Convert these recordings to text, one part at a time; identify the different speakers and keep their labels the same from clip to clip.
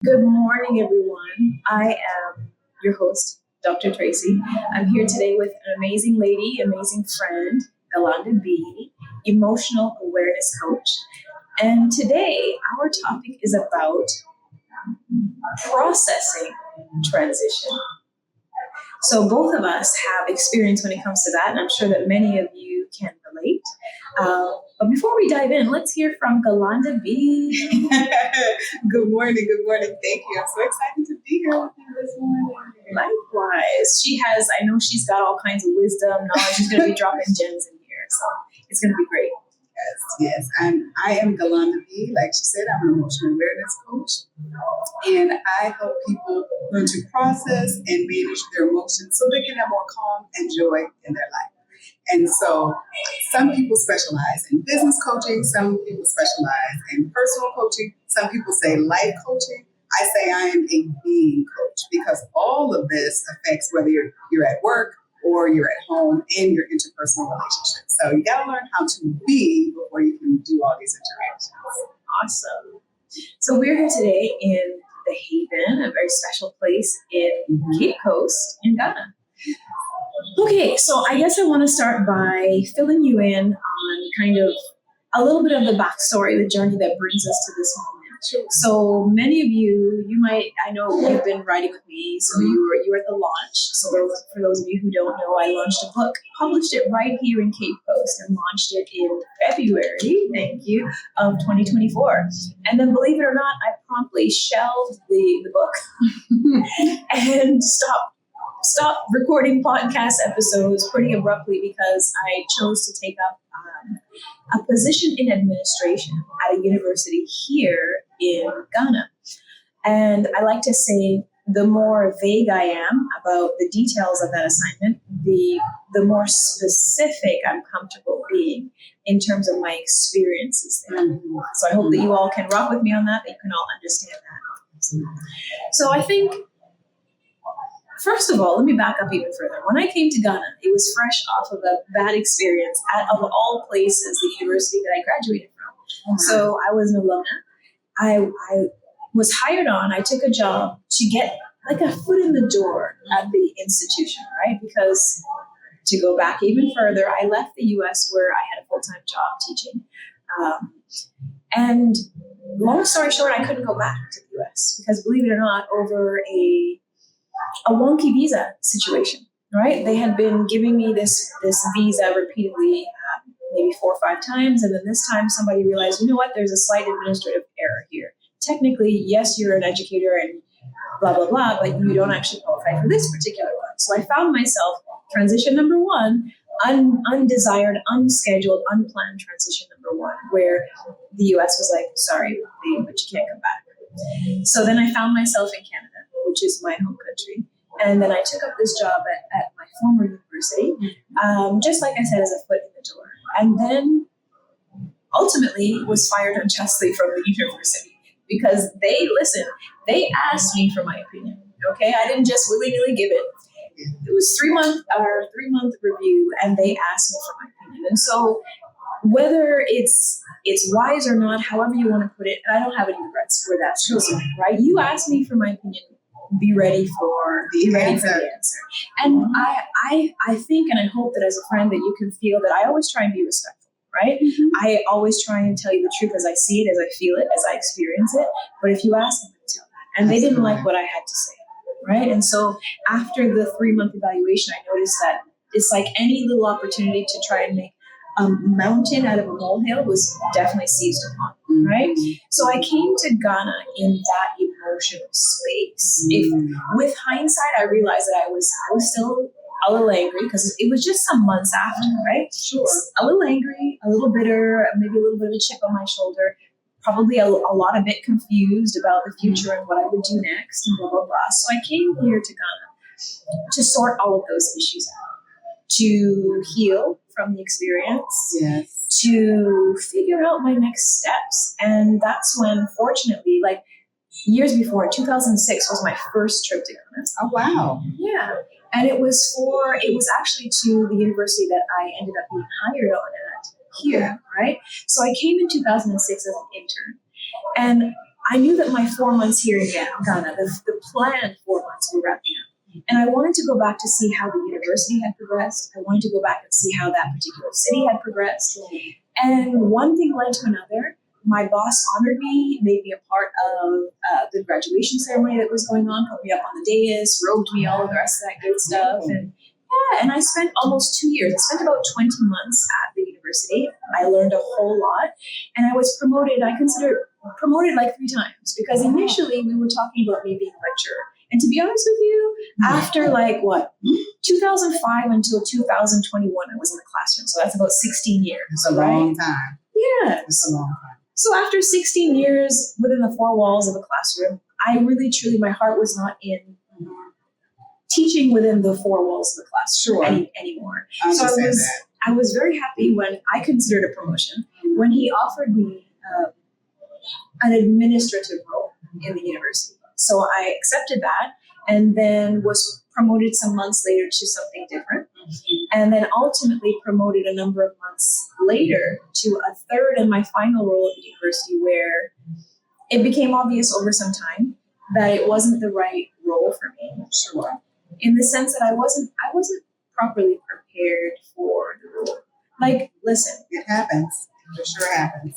Speaker 1: Good morning, everyone. I am your host, Dr. Tracy. I'm here today with an amazing lady, amazing friend, Galanda B, emotional awareness coach. And today, our topic is about processing transition. So both of us have experience when it comes to that, and I'm sure that many of you can relate. But before we dive in, let's hear from Galanda B.
Speaker 2: Good morning. Thank you. I'm so excited to be here with you this morning.
Speaker 1: Likewise, I know she's got all kinds of wisdom, knowledge. She's going to be dropping gems in here, so it's going to be great.
Speaker 2: Yes. I am Galanda B. Like she said, I'm an emotional awareness coach. And I help people learn to process and manage their emotions so they can have more calm and joy in their life. And so some people specialize in business coaching, some people specialize in personal coaching, some people say life coaching. I say I am a being coach because all of this affects whether you're at work or you're at home in your interpersonal relationships. So you got to learn how to be before you can do all these interactions.
Speaker 1: Awesome. So we're here today in the Haven, a very special place in Cape Coast in Ghana. Okay, so I guess I want to start by filling you in on kind of a little bit of the backstory, the journey that brings us to this moment.
Speaker 2: Sure.
Speaker 1: So many of I know you've been writing with me, so you were at the launch. So for those of you who don't know, I launched a book, published it right here in Cape Coast, and launched it in February, thank you, of 2024. And then, believe it or not, I promptly shelved the book and stopped recording podcast episodes pretty abruptly because I chose to take up a position in administration at a university here in Ghana. And I like to say the more vague I am about the details of that assignment, the more specific I'm comfortable being in terms of my experiences there. So I hope that you all can rock with me on that you can all understand that. So I think, first of all, let me back up even further. When I came to Ghana, it was fresh off of a bad experience of all places, the university that I graduated from. So I was an alumna. I was hired on. I took a job to get like a foot in the door at the institution, right? Because to go back even further, I left the U.S. where I had a full-time job teaching. And long story short, I couldn't go back to the U.S. because, believe it or not, over a wonky visa situation, right? They had been giving me this visa repeatedly, maybe 4 or 5 times. And then this time somebody realized, you know what, there's a slight administrative error here. Technically, yes, you're an educator and blah, blah, blah, but you don't actually qualify for this particular one. So I found myself transition number 1, undesired, unscheduled, unplanned transition number 1, where the U.S. was like, sorry, babe, but you can't come back. So then I found myself in Canada, which is my home country. And then I took up this job at my former university, just like I said, as a foot in the door. And then ultimately was fired unjustly from the university because they asked me for my opinion. Okay, I didn't just willy-nilly give it. It was 3-month review, and they asked me for my opinion. And so whether it's wise or not, however you want to put it, and I don't have any regrets for that chosen, right? You asked me for my opinion. Be ready for the answer. And I think and I hope that as a friend that you can feel that I always try and be respectful, right? I always try and tell you the truth as I see it, as I feel it, as I experience it. But if you ask them to tell me, and they didn't like what I had to say, right? And so after the 3-month evaluation, I noticed that it's like any little opportunity to try and make a mountain out of a molehill was definitely seized upon, right? So I came to Ghana in that emotional space. With hindsight, I realized that I was still a little angry because it was just some months after, right?
Speaker 2: Sure.
Speaker 1: A little angry, a little bitter, maybe a little bit of a chip on my shoulder, probably a lot of bit confused about the future and what I would do next and blah, blah, blah. So I came here to Ghana to sort all of those issues out, to heal from the experience,
Speaker 2: Yes.
Speaker 1: to figure out my next steps. And that's when, fortunately, like years before, in 2006 was my first trip to Ghana.
Speaker 2: Oh, wow.
Speaker 1: Yeah. And it was actually to the university that I ended up being hired on at here, right? So I came in 2006 as an intern. And I knew that my 4 months here in Ghana, the planned 4 months were wrapping up. And I wanted to go back to see how the university had progressed. I wanted to go back and see how that particular city had progressed. And one thing led to another. My boss honored me, made me a part of the graduation ceremony that was going on, put me up on the dais, robed me, all of the rest of that good stuff. And yeah, and I spent almost 2 years. I spent about 20 months at the university. I learned a whole lot. And I was promoted, I consider promoted like 3 times, because initially we were talking about me being a lecturer. And to be honest with you, after 2005 until 2021, I was in the classroom. So that's about 16 years.
Speaker 2: It's a long time.
Speaker 1: Yes.
Speaker 2: It's a long time.
Speaker 1: So after 16 years within the 4 walls of a classroom, I really, truly, my heart was not in teaching within the 4 walls of the classroom anymore. So I was very happy when I considered a promotion, when he offered me an administrative role in the university. So I accepted that and then was promoted some months later to something different. And then ultimately promoted a number of months later to a third and my final role at the university, where it became obvious over some time that it wasn't the right role for me.
Speaker 2: Sure.
Speaker 1: In the sense that I wasn't properly prepared for the role. Like, listen.
Speaker 2: It happens. It sure happens.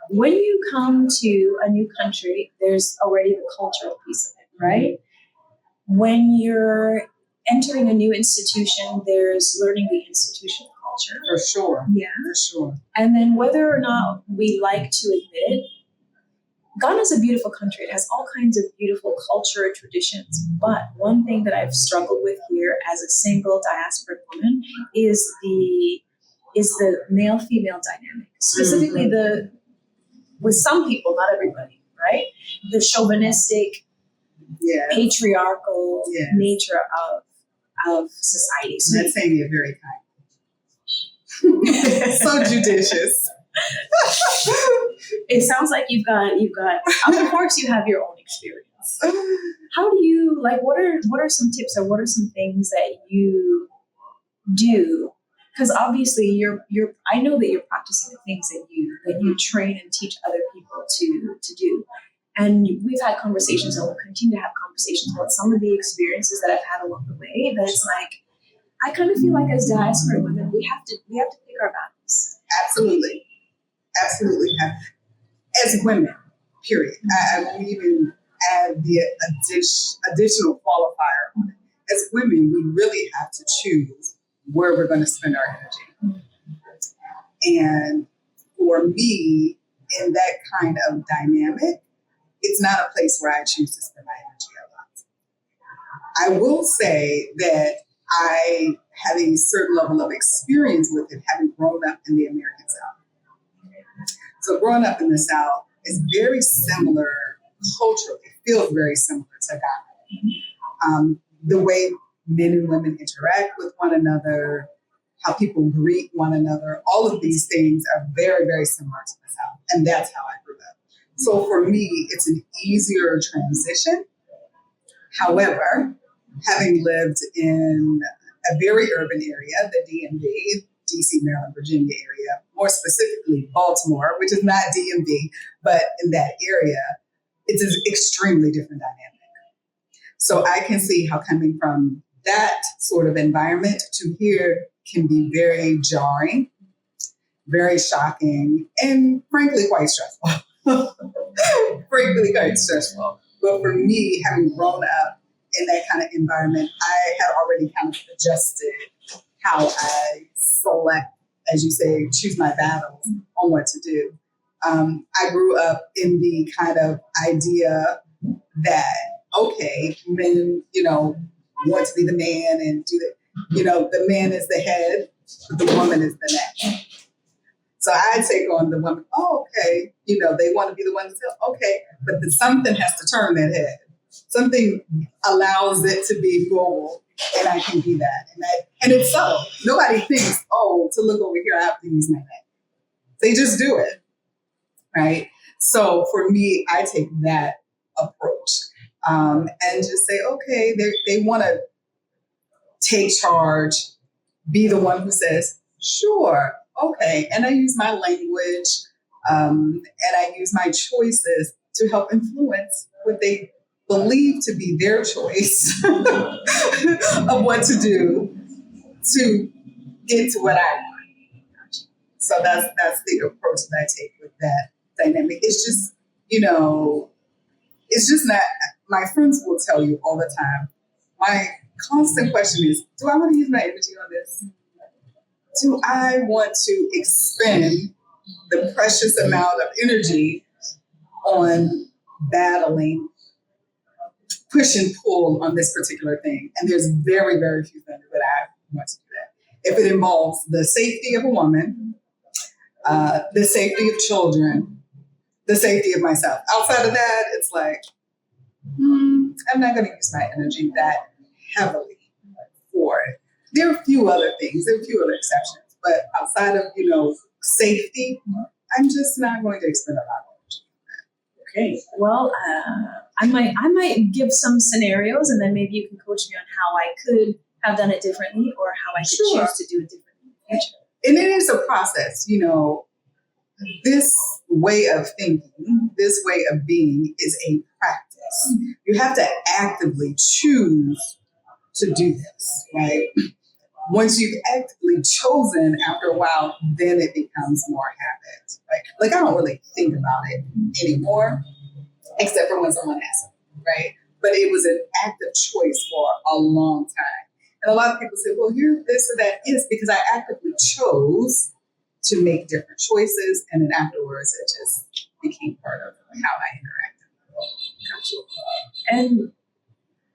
Speaker 1: When you come to a new country, there's already the cultural piece of it, right? When you're entering a new institution, there's learning the institutional culture.
Speaker 2: For sure.
Speaker 1: Yeah.
Speaker 2: For sure.
Speaker 1: And then whether or not we like to admit it, Ghana's a beautiful country. It has all kinds of beautiful culture and traditions. But one thing that I've struggled with here as a single diasporan woman is the male-female dynamic. Specifically with some people, not everybody, right? The chauvinistic, patriarchal nature of society. So
Speaker 2: that's saying you're very kind. So judicious.
Speaker 1: It sounds like you've got. Of course, you have your own experience. How do you what are some tips or what are some things that you do? Because obviously, I know that you're practicing the things that you train and teach other people to do. And we've had conversations, and we'll continue to have conversations about some of the experiences that I've had along the way. That it's like, I kind of feel like as diaspora women, we have to pick our battles.
Speaker 2: Absolutely. As women, period. I won't even add the additional qualifier on it. As women, we really have to choose where we're going to spend our energy. And for me, in that kind of dynamic, it's not a place where I choose to spend my energy a lot. I will say that I have a certain level of experience with it, having grown up in the American South. So growing up in the South is very similar culturally. It feels very similar to Ghana. The way men and women interact with one another, how people greet one another, all of these things are very, very similar to the South. And that's how I grew up. So for me, it's an easier transition. However, having lived in a very urban area, the DMV, DC, Maryland, Virginia area, more specifically Baltimore, which is not DMV, but in that area, it's an extremely different dynamic. So I can see how coming from that sort of environment to here can be very jarring, very shocking, and frankly, quite stressful. Frankly, quite stressful. But for me, having grown up in that kind of environment, I had already kind of adjusted how I select, as you say, choose my battles on what to do. I grew up in the kind of idea that, okay, men, want to be the man and do that. The man is the head, but the woman is the neck. So I take on the woman, okay, they want to be the one to say, okay, but then something has to turn that head. Something allows it to be global, and I can be that. And it's subtle. Nobody thinks, to look over here, I have to use my neck. They just do it, right? So for me, I take that approach and just say, okay, they want to take charge, be the one who says, sure, okay. And I use my language and I use my choices to help influence what they believe to be their choice of what to do to get to what I want. So that's the approach that I take with that dynamic. It's just, it's just not, my friends will tell you all the time, my constant question is, do I want to use my energy on this? Do I want to expend the precious amount of energy on battling, push and pull on this particular thing? And there's very, very few things that I want to do that. If it involves the safety of a woman, the safety of children, the safety of myself. Outside of that, it's like, I'm not going to use my energy that heavily for it. There are a few other things, there are a few other exceptions, but outside of, safety, I'm just not going to expend a lot of
Speaker 1: energy. Okay. Well, I might give some scenarios, and then maybe you can coach me on how I could have done it differently, or how I could choose to do it differently in the future.
Speaker 2: And it is a process, this way of thinking, this way of being is a practice. You have to actively choose to do this, right? Once you've actively chosen, after a while, then it becomes more habit, right? Like, I don't really think about it anymore, except for when someone asks me, right? But it was an active choice for a long time. And a lot of people say, well, you're this or that. Yes, because I actively chose to make different choices, and then afterwards it just became part of how I interacted.
Speaker 1: Gotcha. And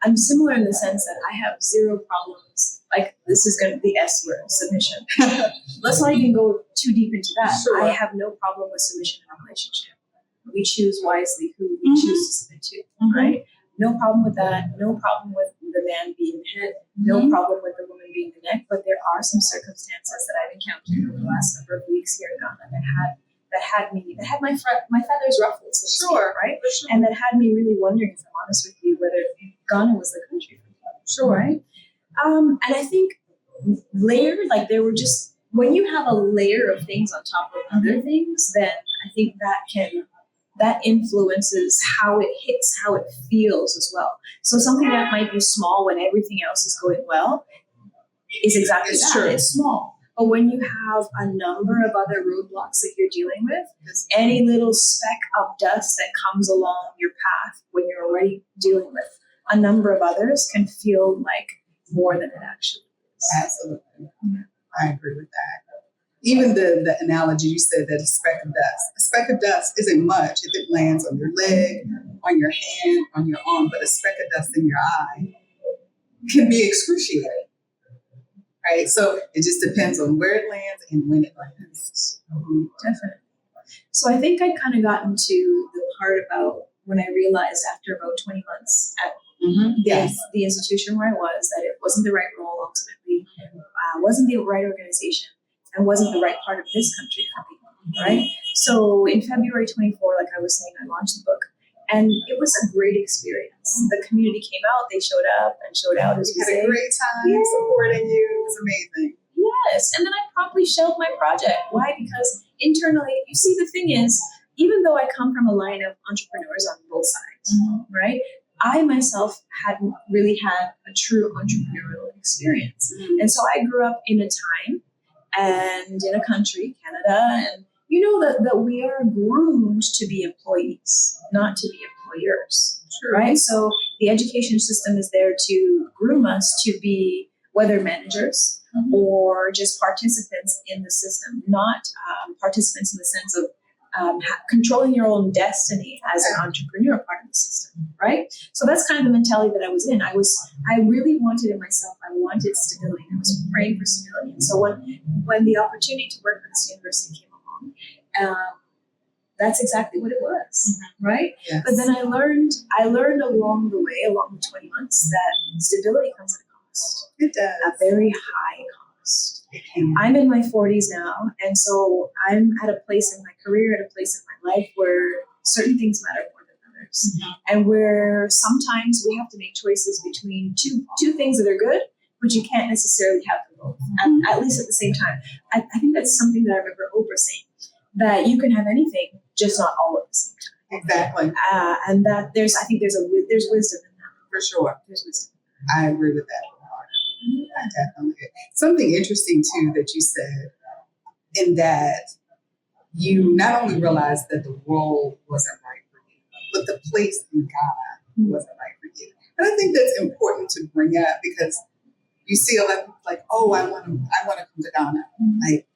Speaker 1: I'm similar in the sense that I have zero problems. Like, this is going to be the S word, submission. Let's not even go too deep into that. Sure. I have no problem with submission in a relationship. We choose wisely who we choose to submit to, right? No problem with that. No problem with the man being the head. No problem with the woman being the neck. But there are some circumstances that I've encountered over the last number of weeks here in Ghana that had my feathers ruffled, so to speak, right? Sure. And that had me really wondering, if I'm honest with you, whether Ghana was the country for me. Sure. Right? And I think layered, like, there were just, when you have a layer of things on top of other things, then I think that influences how it hits, how it feels as well. So something that might be small when everything else is going well is exactly that. True. It's small. But when you have a number of other roadblocks that you're dealing with, any little speck of dust that comes along your path when you're already dealing with a number of others can feel like more than it actually is.
Speaker 2: Absolutely. I agree with that. Even the analogy you said, that a speck of dust. A speck of dust isn't much if it lands on your leg, on your hand, on your arm, but a speck of dust in your eye can be excruciating. Right? So it just depends on where it lands and when it lands.
Speaker 1: Definitely. So I think I kind of got into the part about when I realized after about 20 months at the institution where I was, that it wasn't the right role ultimately, wasn't the right organization, and wasn't the right part of this country for me, right? So in February 24, like I was saying, I launched the book, and it was a great experience. The community came out, they showed up and showed out, as we
Speaker 2: had a great time supporting you. It was amazing.
Speaker 1: Yes, and then I promptly shelved my project. Why? Because internally, you see, the thing is, even though I come from a line of entrepreneurs on both sides, right? I myself hadn't really had a true entrepreneurial experience. And so I grew up in a time and in a country, Canada, and you know that we are groomed to be employees, not to be employers, right? So the education system is there to groom us to be whether managers or just participants in the system, not participants in the sense of controlling your own destiny as an entrepreneur part of the system, right? So that's kind of the mentality that I was in. I really wanted it myself. I wanted stability. I was praying for stability. And so when the opportunity to work for this university came along, that's exactly what it was, right? Yes. But then I learned along the way, along the 20 months, that stability comes at a cost.
Speaker 2: It does.
Speaker 1: A very high cost. I'm in my 40s now, and so I'm at a place in my career, at a place in my life where certain things matter more than others, and where sometimes we have to make choices between two things that are good, but you can't necessarily have them both, at least at the same time. I think that's something that I remember Oprah saying, that you can have anything, just not all at the same time.
Speaker 2: Exactly.
Speaker 1: And that there's wisdom in that.
Speaker 2: For sure.
Speaker 1: There's wisdom.
Speaker 2: I agree with that. I definitely agree. Something interesting too that you said, in that you not only realized that the role wasn't right for you, but the place in Ghana wasn't right for you. And I think that's important to bring up, because you see a lot of people like, oh, I want to come to Ghana. Like,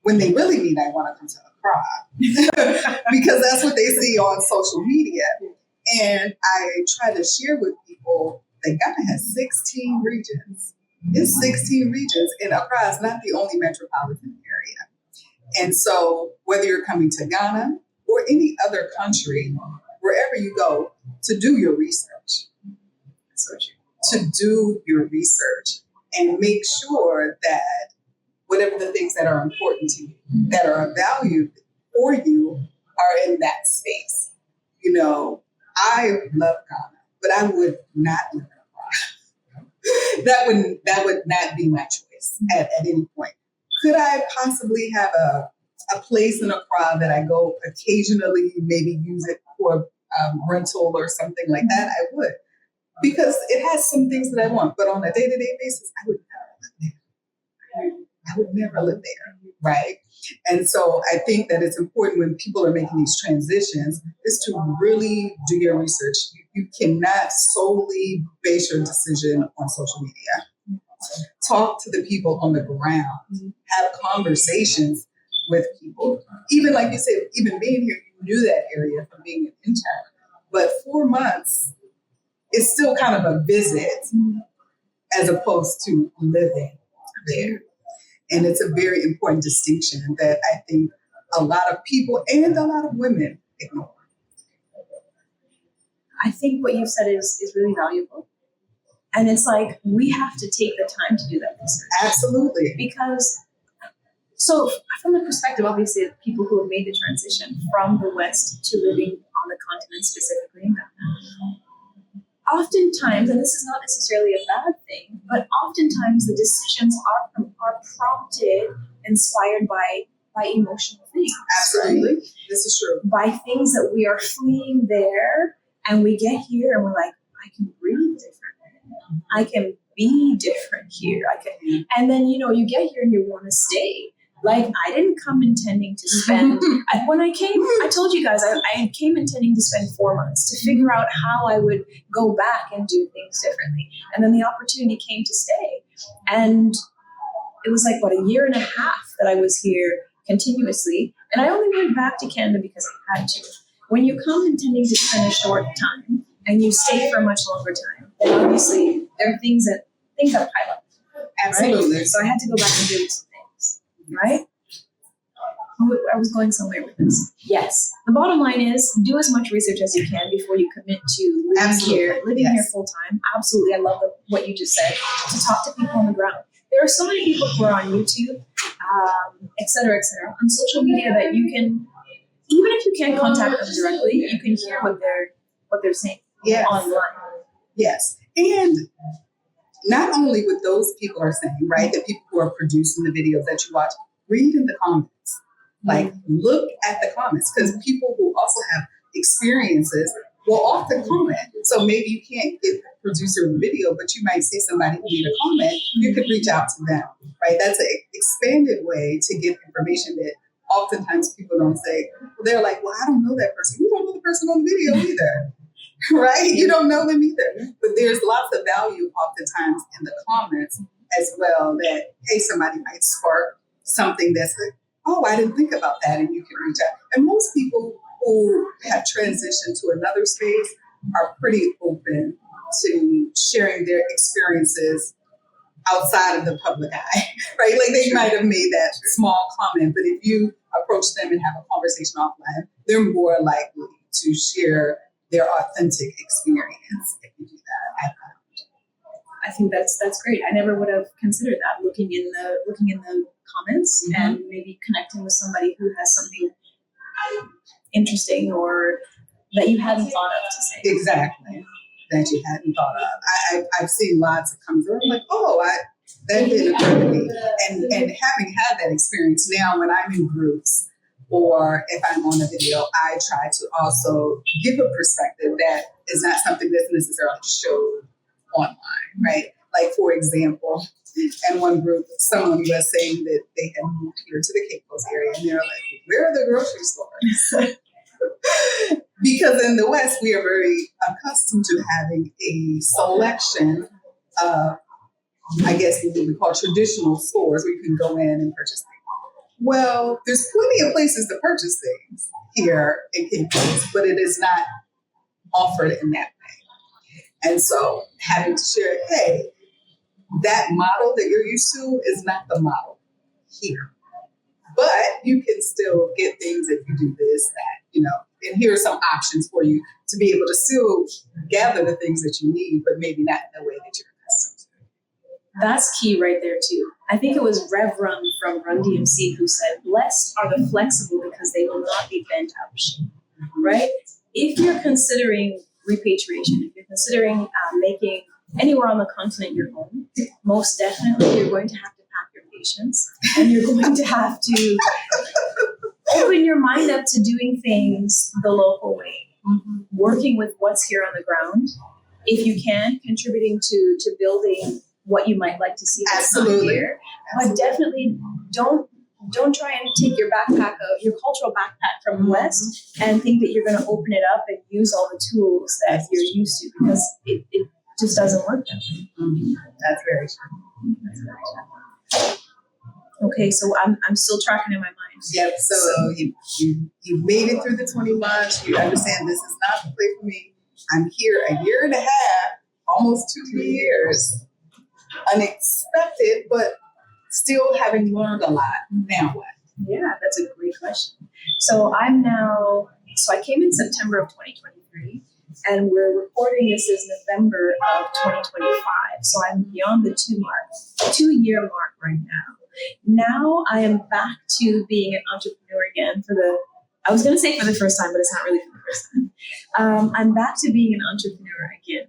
Speaker 2: when they really mean I want to come to Accra, because that's what they see on social media. And I try to share with people that Ghana has 16 regions. It's 16 regions, and Accra is not the only metropolitan area. And so whether you're coming to Ghana or any other country, wherever you go, to do your research. To do your research and make sure that whatever the things that are important to you, that are of value for you, are in that space. You know, I love Ghana, but I would not live in Accra. That would not be my choice at any point. Could I possibly have a place in Accra that I go occasionally, maybe use it for rental or something like that? I would, because it has some things that I want. But on a day-to-day basis, I would never live there. I would never live there, right? And so I think that it's important when people are making these transitions is to really do your research. You cannot solely base your decision on social media. Talk to the people on the ground. Have conversations with people. Even like you said, even being here, you knew that area from being an intern. But 4 months is still kind of a visit as opposed to living there. And it's a very important distinction that I think a lot of people and a lot of women ignore.
Speaker 1: I think what you've said is really valuable. And it's like, we have to take the time to do that research.
Speaker 2: Absolutely.
Speaker 1: Because, so from the perspective, obviously, of people who have made the transition from the West to living on the continent, specifically in Ghana, oftentimes, and this is not necessarily a bad thing, but oftentimes the decisions are prompted, inspired by emotional things.
Speaker 2: Absolutely.
Speaker 1: Right?
Speaker 2: This is true.
Speaker 1: By things that we are fleeing there, and we get here and we're like, I can breathe different. I can be different here. And then, you get here and you want to stay. Like, I didn't come intending to spend, when I came, I told you guys, I came intending to spend 4 months to figure out how I would go back and do things differently. And then the opportunity came to stay. And it was like, a year and a half that I was here continuously. And I only went back to Canada because I had to. When you come intending to spend a short time and you stay for a much longer time, then obviously there are things that pile up.
Speaker 2: Absolutely.
Speaker 1: Right? So I had to go back and do some things. Right? I was going somewhere with this. Yes. The bottom line is, do as much research as you can before you commit to living here full time. Absolutely. I love what you just said. To talk to people on the ground. There are so many people who are on YouTube, et cetera, on social media that you can, even if you can't contact them directly, you can hear what they're saying online.
Speaker 2: Yes. And not only what those people are saying, right? The people who are producing the videos that you watch, read in the comments. Like, look at the comments, because people who also have experiences will often comment. So maybe you can't get the producer of the video, but you might see somebody who made a comment. You could reach out to them, right? That's an expanded way to get information that oftentimes people don't say. Well, they're like, well, I don't know that person. You don't know the person on the video either. Right? You don't know them either. But there's lots of value oftentimes in the comments as well, that, hey, somebody might spark something that's like, oh, I didn't think about that, and you can reach out. And most people who have transitioned to another space are pretty open to sharing their experiences outside of the public eye, right? Like, they might have made that small comment, but if you approach them and have a conversation offline, they're more likely to share their authentic experience if you do that.
Speaker 1: I think that's great. I never would have considered that, looking in the comments and maybe connecting with somebody who has something interesting or that you hadn't thought of to say.
Speaker 2: Exactly. That you hadn't thought of. I've seen lots of comments where I'm like, oh, that didn't occur to me. And having had that experience now, when I'm in groups or if I'm on a video, I try to also give a perspective that is not something that's necessarily showed online, right? Like, for example, in one group, someone was saying that they had moved here to the Cape Coast area, and they're like, where are the grocery stores? Because in the West, we are very accustomed to having a selection of, I guess, what we call traditional stores where you can go in and purchase things. Well, there's plenty of places to purchase things here in Cape Coast, but it is not offered in that way. And so having to share, hey, that model that you're used to is not the model here. But you can still get things if you do this, that, and here are some options for you to be able to still gather the things that you need, but maybe not in the way that you're accustomed to.
Speaker 1: That's key right there too. I think it was Rev Run from Run DMC who said, blessed are the flexible because they will not be bent out of shape, right? If you're considering repatriation, if you're considering making anywhere on the continent your home, most definitely you're going to have to pack your patience, and you're going to have to open your mind up to doing things the local way, working with what's here on the ground. If you can, contributing to building what you might like to see that's not here. But definitely don't try and take your backpack, your cultural backpack from the West, and think that you're going to open it up and use all the tools that you're used to, because it just doesn't work that way.
Speaker 2: That's very true. That's very true.
Speaker 1: Okay, so I'm still tracking in my mind.
Speaker 2: Yep. So you made it through the 20 months. You understand this is not the place for me. I'm here a year and a half, almost 2 years. Unexpected, but still having learned a lot. Now what?
Speaker 1: Yeah, that's a great question. So I came in September of 2023, and we're recording this is November of 2025. So I'm beyond the 2-year mark right now. Now I am back to being an entrepreneur again I was going to say for the first time, but it's not really for the first time. I'm back to being an entrepreneur again.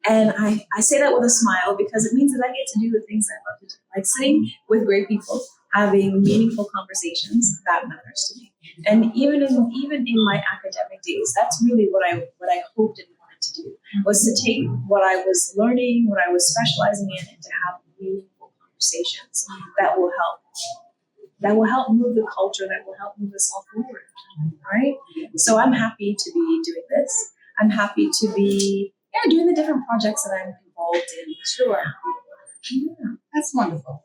Speaker 1: And I say that with a smile because it means that I get to do the things I love to do, like sitting with great people, having meaningful conversations. That matters to me. And even in my academic days, that's really what I hoped and wanted to do, was to take what I was learning, what I was specializing in, and to have meaningful conversations that will help move the culture, that will help move us all forward, right? So I'm happy to be doing this. I'm happy to be doing the different projects that I'm involved in.
Speaker 2: Sure.
Speaker 1: Yeah.
Speaker 2: That's wonderful.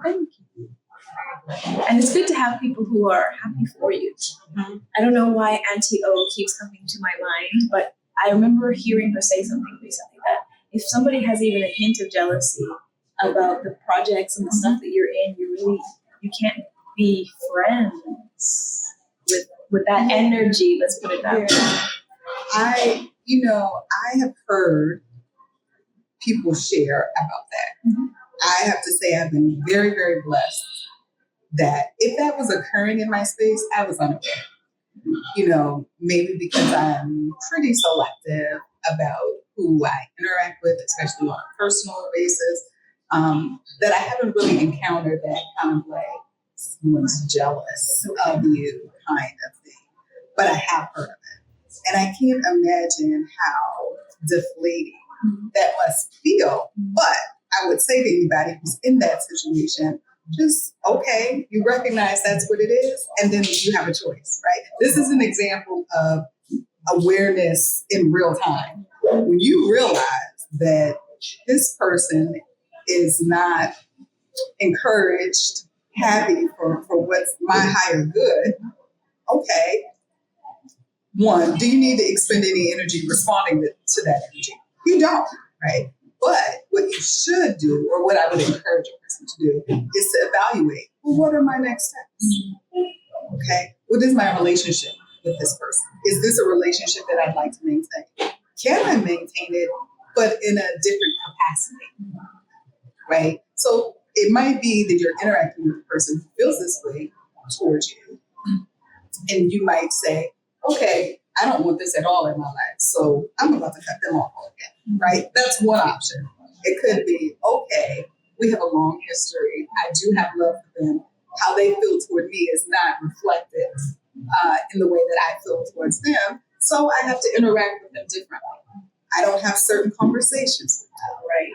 Speaker 1: Thank you. And it's good to have people who are happy for you. I don't know why Auntie O keeps coming to my mind, but I remember hearing her say something recently that if somebody has even a hint of jealousy about the projects and the stuff that you're in, you can't be friends with that energy. Let's put it that way.
Speaker 2: I have heard people share about that. I have to say I've been very, very blessed that if that was occurring in my space, I was unaware. Maybe because I'm pretty selective about who I interact with, especially on a personal basis, that I haven't really encountered that kind of like someone's jealous of you kind of thing. But I have heard of it. And I can't imagine how deflating that must feel. But I would say to anybody who's in that situation, just, okay, you recognize that's what it is, and then you have a choice, right? This is an example of awareness in real time. When you realize that this person is not encouraged, happy for what's my higher good, okay. One, do you need to expend any energy responding to that energy? You don't, right? But what you should do, or what I would encourage a person to do, is to evaluate, well, what are my next steps? Okay, what is my relationship with this person? Is this a relationship that I'd like to maintain? Can I maintain it, but in a different capacity, right? So it might be that you're interacting with a person who feels this way towards you, and you might say, okay, I don't want this at all in my life, so I'm about to cut them off again, right? That's one option. It could be, okay, we have a long history. I do have love for them. how they feel toward me is not reflected in the way that I feel towards them. So I have to interact with them differently. I don't have certain conversations with them, right?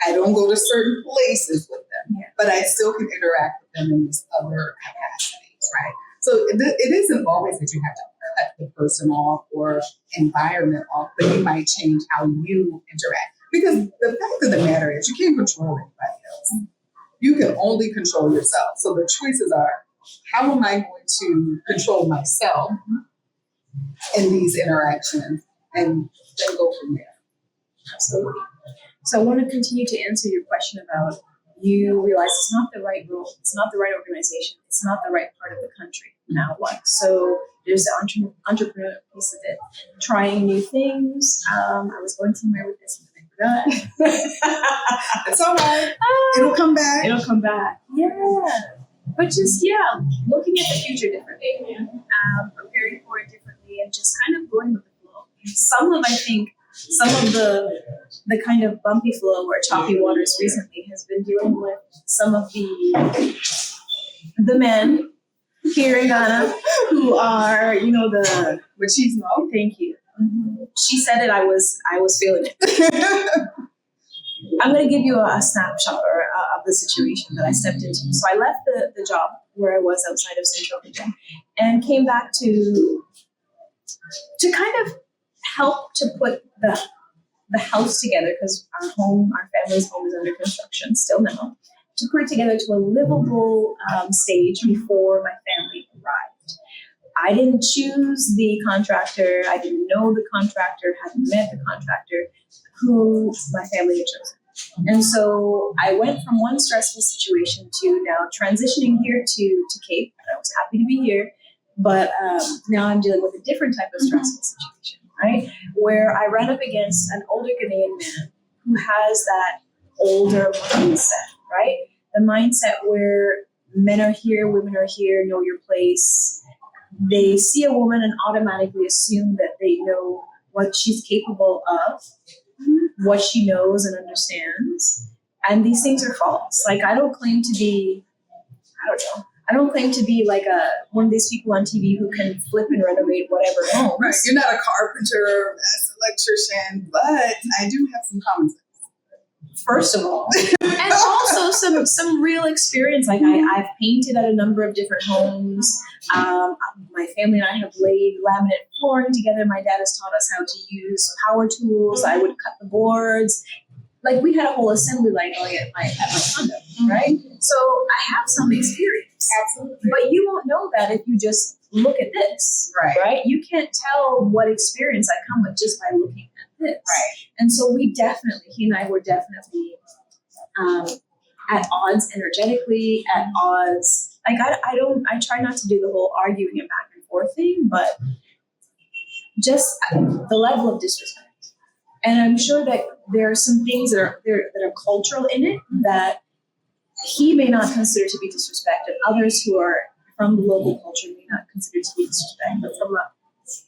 Speaker 2: I don't go to certain places with them, but I still can interact with them in these other capacities, right? So it isn't always that you have to cut the person off or environment off, but you might change how you interact. Because the fact of the matter is you can't control anybody else. You can only control yourself. So the choices are, how am I going to control myself in these interactions, and then go from there?
Speaker 1: Absolutely. So I want to continue to answer your question about you realize it's not the right role, it's not the right organization, it's not the right part of the country. Now what? So there's the entrepreneur piece of it, trying new things. I was going somewhere with this and I forgot.
Speaker 2: It's all right. It'll come back.
Speaker 1: It'll come back. Yeah. But just, looking at the future differently, preparing for it differently, and just kind of going with the flow. Some of the kind of bumpy flow or choppy waters recently has been dealing with some of the men here in Ghana who are, the
Speaker 2: machismo.
Speaker 1: Thank you. Mm-hmm. She said it. I was feeling it. I'm going to give you a snapshot of the situation that I stepped into. So I left the job where I was outside of Central Region and came back to kind of help to put the house together, because our family's home is under construction still now, to put it together to a livable stage before my family arrived. I didn't choose the contractor. I didn't know the contractor, hadn't met the contractor who my family had chosen. And so I went from one stressful situation to now transitioning here to Cape. I was happy to be here, but now I'm dealing with a different type of stressful situation, right? Where I ran up against an older Ghanaian man who has that older mindset, right? The mindset where men are here, women are here, know your place. They see a woman and automatically assume that they know what she's capable of, what she knows and understands. And these things are false. Like, I don't claim to be like one of these people on TV who can flip and renovate whatever homes.
Speaker 2: Right. You're not a carpenter, electrician, but I do have some common sense.
Speaker 1: First of all, and also some real experience. Like I've painted at a number of different homes. My family and I have laid laminate flooring together. My dad has taught us how to use power tools. I would cut the boards. Like, we had a whole assembly line going at my condo, right? So I have some experience.
Speaker 2: Absolutely.
Speaker 1: But you won't know that if you just look at this, right? You can't tell what experience I come with just by looking at this.
Speaker 2: Right.
Speaker 1: And so he and I were definitely at odds energetically, at odds. Like, I try not to do the whole arguing and back and forth thing, but just the level of disrespect. And I'm sure that there are some things that are cultural in it that he may not consider to be disrespect, and others who are from the local culture may not consider to be disrespect. But from a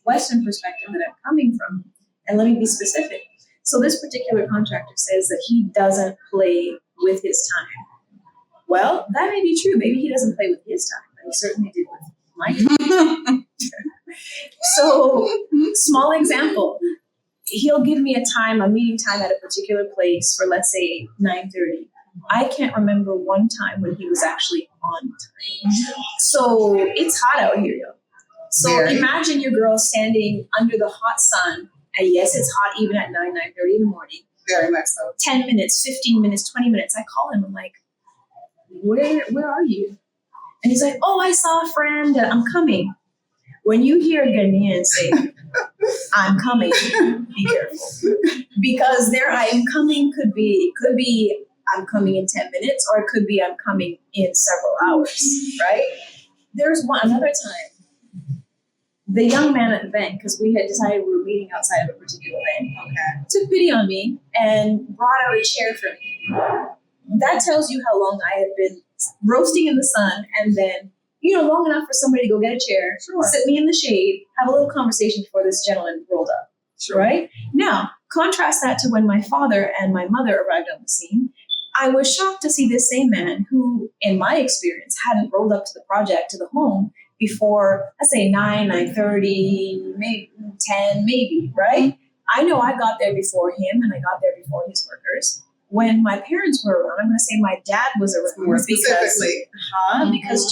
Speaker 1: Western perspective that I'm coming from, and let me be specific. So this particular contractor says that he doesn't play with his time. Well, that may be true. Maybe he doesn't play with his time, but he certainly did with my time. So, small example. He'll give me a meeting time at a particular place for, let's say, 9:30. I can't remember one time when he was actually on time. So it's hot out here, yo. So imagine your girl standing under the hot sun, and yes, it's hot even at 9:30 in the morning.
Speaker 2: Very much so.
Speaker 1: 10 minutes, 15 minutes, 20 minutes. I call him. I'm like, where are you? And he's like, oh, I saw a friend. I'm coming. When you hear a Ghanaian say, I'm coming, be careful. Because their I am coming could be I'm coming in 10 minutes, or it could be I'm coming in several hours, right? There's another time, the young man at the bank, because we had decided we were meeting outside of a particular bank, took pity on me and brought out a chair for me. That tells you how long I had been roasting in the sun, and then, long enough for somebody to go get a chair, sit me in the shade, have a little conversation before this gentleman rolled up, right? Now, contrast that to when my father and my mother arrived on the scene. I was shocked to see this same man who, in my experience, hadn't rolled up to the project, to the home, before, let's say 9:30, maybe 10, maybe, right? I know I got there before him and I got there before his workers. When my parents were around, I'm going to say my dad was around.
Speaker 2: More specifically.
Speaker 1: Because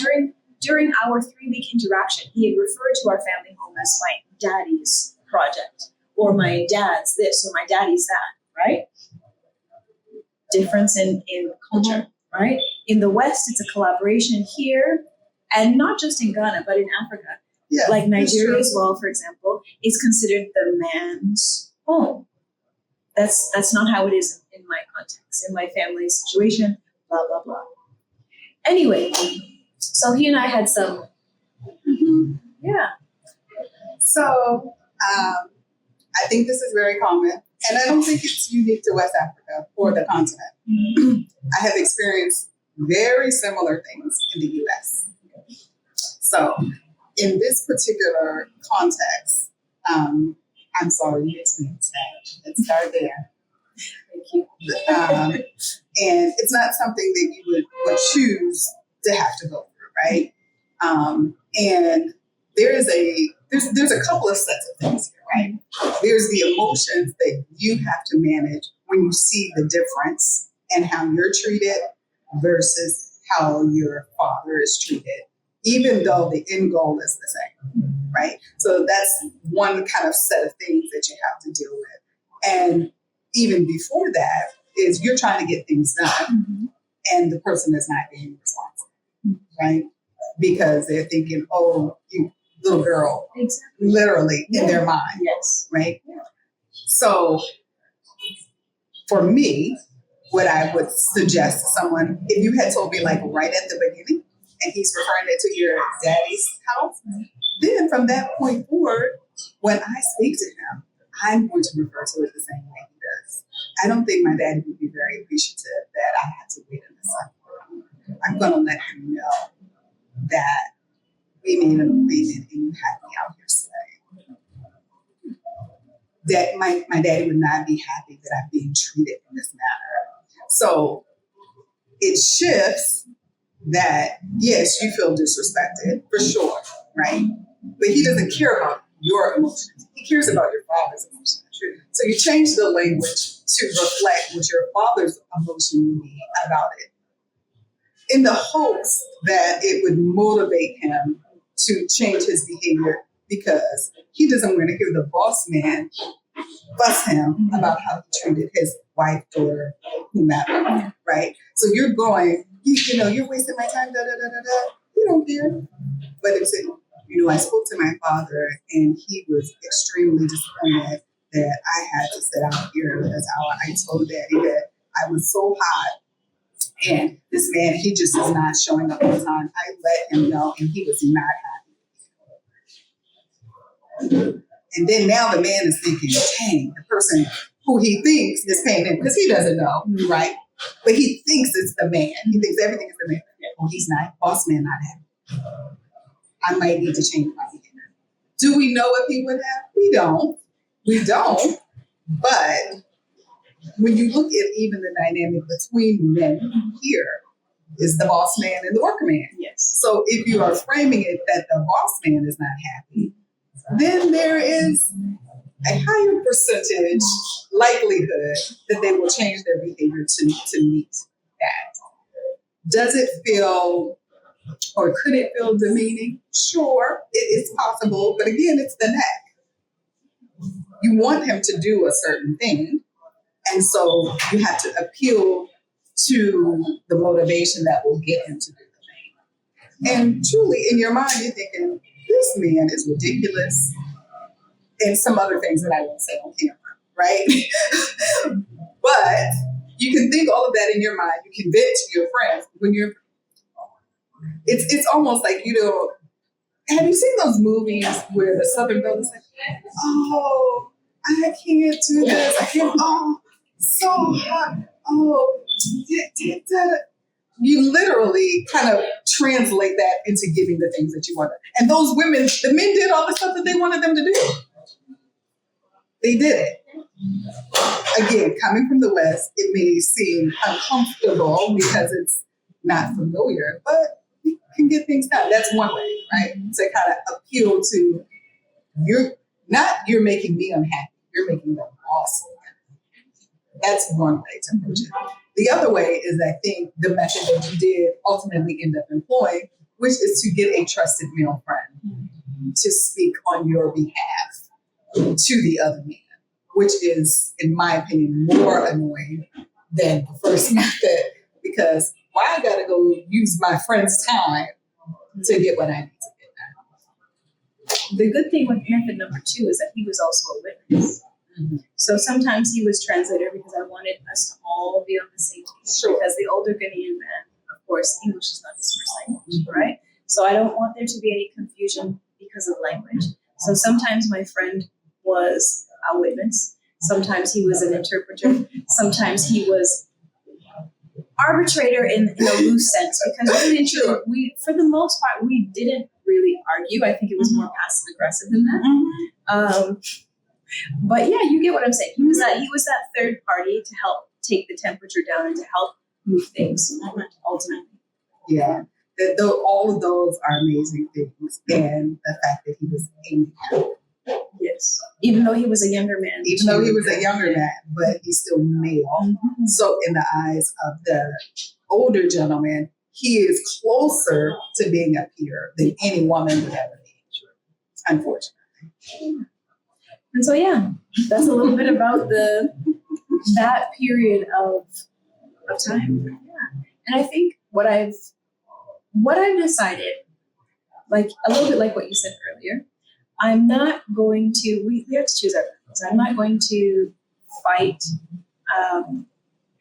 Speaker 1: during our 3-week interaction, he had referred to our family home as my daddy's project, or my dad's this, or my daddy's that, right? Difference in culture, right? In the West, it's a collaboration here, and not just in Ghana, but in Africa.
Speaker 2: Yeah,
Speaker 1: like Nigeria as well, for example, is considered the man's home. That's not how it is in my context, in my family situation, blah, blah, blah. Anyway, so he and I had some, yeah.
Speaker 2: So I think this is very common, and I don't think it's unique to West Africa or the continent. I have experienced very similar things in the U.S. So in this particular context, I'm sorry, you makes me sad. Let's start there.
Speaker 1: Thank you.
Speaker 2: And it's not something that you would choose to have to go through, right? And there's a couple of sets of things here, right? There's the emotions that you have to manage when you see the difference and how you're treated versus how your father is treated, even though the end goal is the same, right? So that's one kind of set of things that you have to deal with. And even before that is you're trying to get things done and the person is not being responsive, right? Because they're thinking, oh, you little girl,
Speaker 1: exactly.
Speaker 2: Literally in their mind,
Speaker 1: yes,
Speaker 2: right? Yeah. So for me, what I would suggest to someone, if you had told me like right at the beginning, and he's referring it to your daddy's house, then from that point forward, when I speak to him, I'm going to refer to it the same way he does. I don't think my daddy would be very appreciative that I had to wait in the sun. I'm going to let him know that we made an agreement and you had me out here today. That my daddy would not be happy that I'm being treated in this manner. So it shifts that, yes, you feel disrespected, for sure, right? But he doesn't care about your emotions. He cares about your father's emotions. So you change the language to reflect what your father's emotion would be about it, in the hopes that it would motivate him to change his behavior, because he doesn't want to hear the boss man fuss him about how he treated his wife or whomever, right? So you're going, you're wasting my time, You don't care. But it's, I spoke to my father and he was extremely disappointed that I had to sit out here because I told Daddy that I was so hot. And this man, he just is not showing up on time. I let him know and he was not happy. And then now the man is thinking, dang, the person who he thinks is paying him, because he doesn't know, right? But he thinks it's the man. He thinks everything is the man. Oh, he's not. Boss man not happy. I might need to change my behavior. Do we know if he would have? We don't. But when you look at even the dynamic between men here, is the boss man and the worker man.
Speaker 1: Yes.
Speaker 2: So if you are framing it that the boss man is not happy, then there is a higher percentage likelihood that they will change their behavior to meet that. Does it feel, or could it feel demeaning? Sure, it is possible, but again, it's the neck. You want him to do a certain thing, and so you have to appeal to the motivation that will get him to do the thing. And truly, in your mind, you're thinking, this man is ridiculous, and some other things that I won't say on camera, right? But you can think all of that in your mind. You can vent to your friends when you're. It's almost like, have you seen those movies where the Southern Belle is like, oh, I can't do this. I can't. Oh, so hot. Oh, you literally kind of translate that into giving the things that you want. And those women, the men did all the stuff that they wanted them to do. They did it. again, coming from the West, it may seem uncomfortable because it's not familiar, but you can get things done. That's one way, right? To kind of appeal to you're making me unhappy, you're making them awesome. That's one way to approach it. The other way is, I think, the method that you did ultimately end up employing, which is to get a trusted male friend to speak on your behalf to the other man, which is, in my opinion, more annoying than the first method, because why I gotta go use my friend's time to get what I need to get done.
Speaker 1: The good thing with method number 2 is that he was also a witness.
Speaker 2: Mm-hmm.
Speaker 1: So sometimes he was translator because I wanted us to all be on the same page.
Speaker 2: Sure.
Speaker 1: Because the older Ghanaian man, of course, English is not his first language, right? So I don't want there to be any confusion because of language. So sometimes my friend was a witness. Sometimes he was an interpreter. Sometimes he was arbitrator in a loose sense, because really,
Speaker 2: Sure.
Speaker 1: we, for the most part, we didn't really argue. I think it was more passive aggressive than that. But yeah, you get what I'm saying. He was that third party to help take the temperature down and to help move things ultimately.
Speaker 2: Yeah. All of those are amazing things. And the fact that he was able,
Speaker 1: Yes. Even though he was a younger man.
Speaker 2: even though he was a younger man, but he's still male.
Speaker 1: Mm-hmm.
Speaker 2: So in the eyes of the older gentleman, he is closer to being a peer than any woman would ever be, unfortunately.
Speaker 1: And so yeah, that's a little bit about that period of time. Yeah. And I think what I've decided, like a little bit like what you said earlier, I'm not going to, we have to choose our battles. I'm not going to fight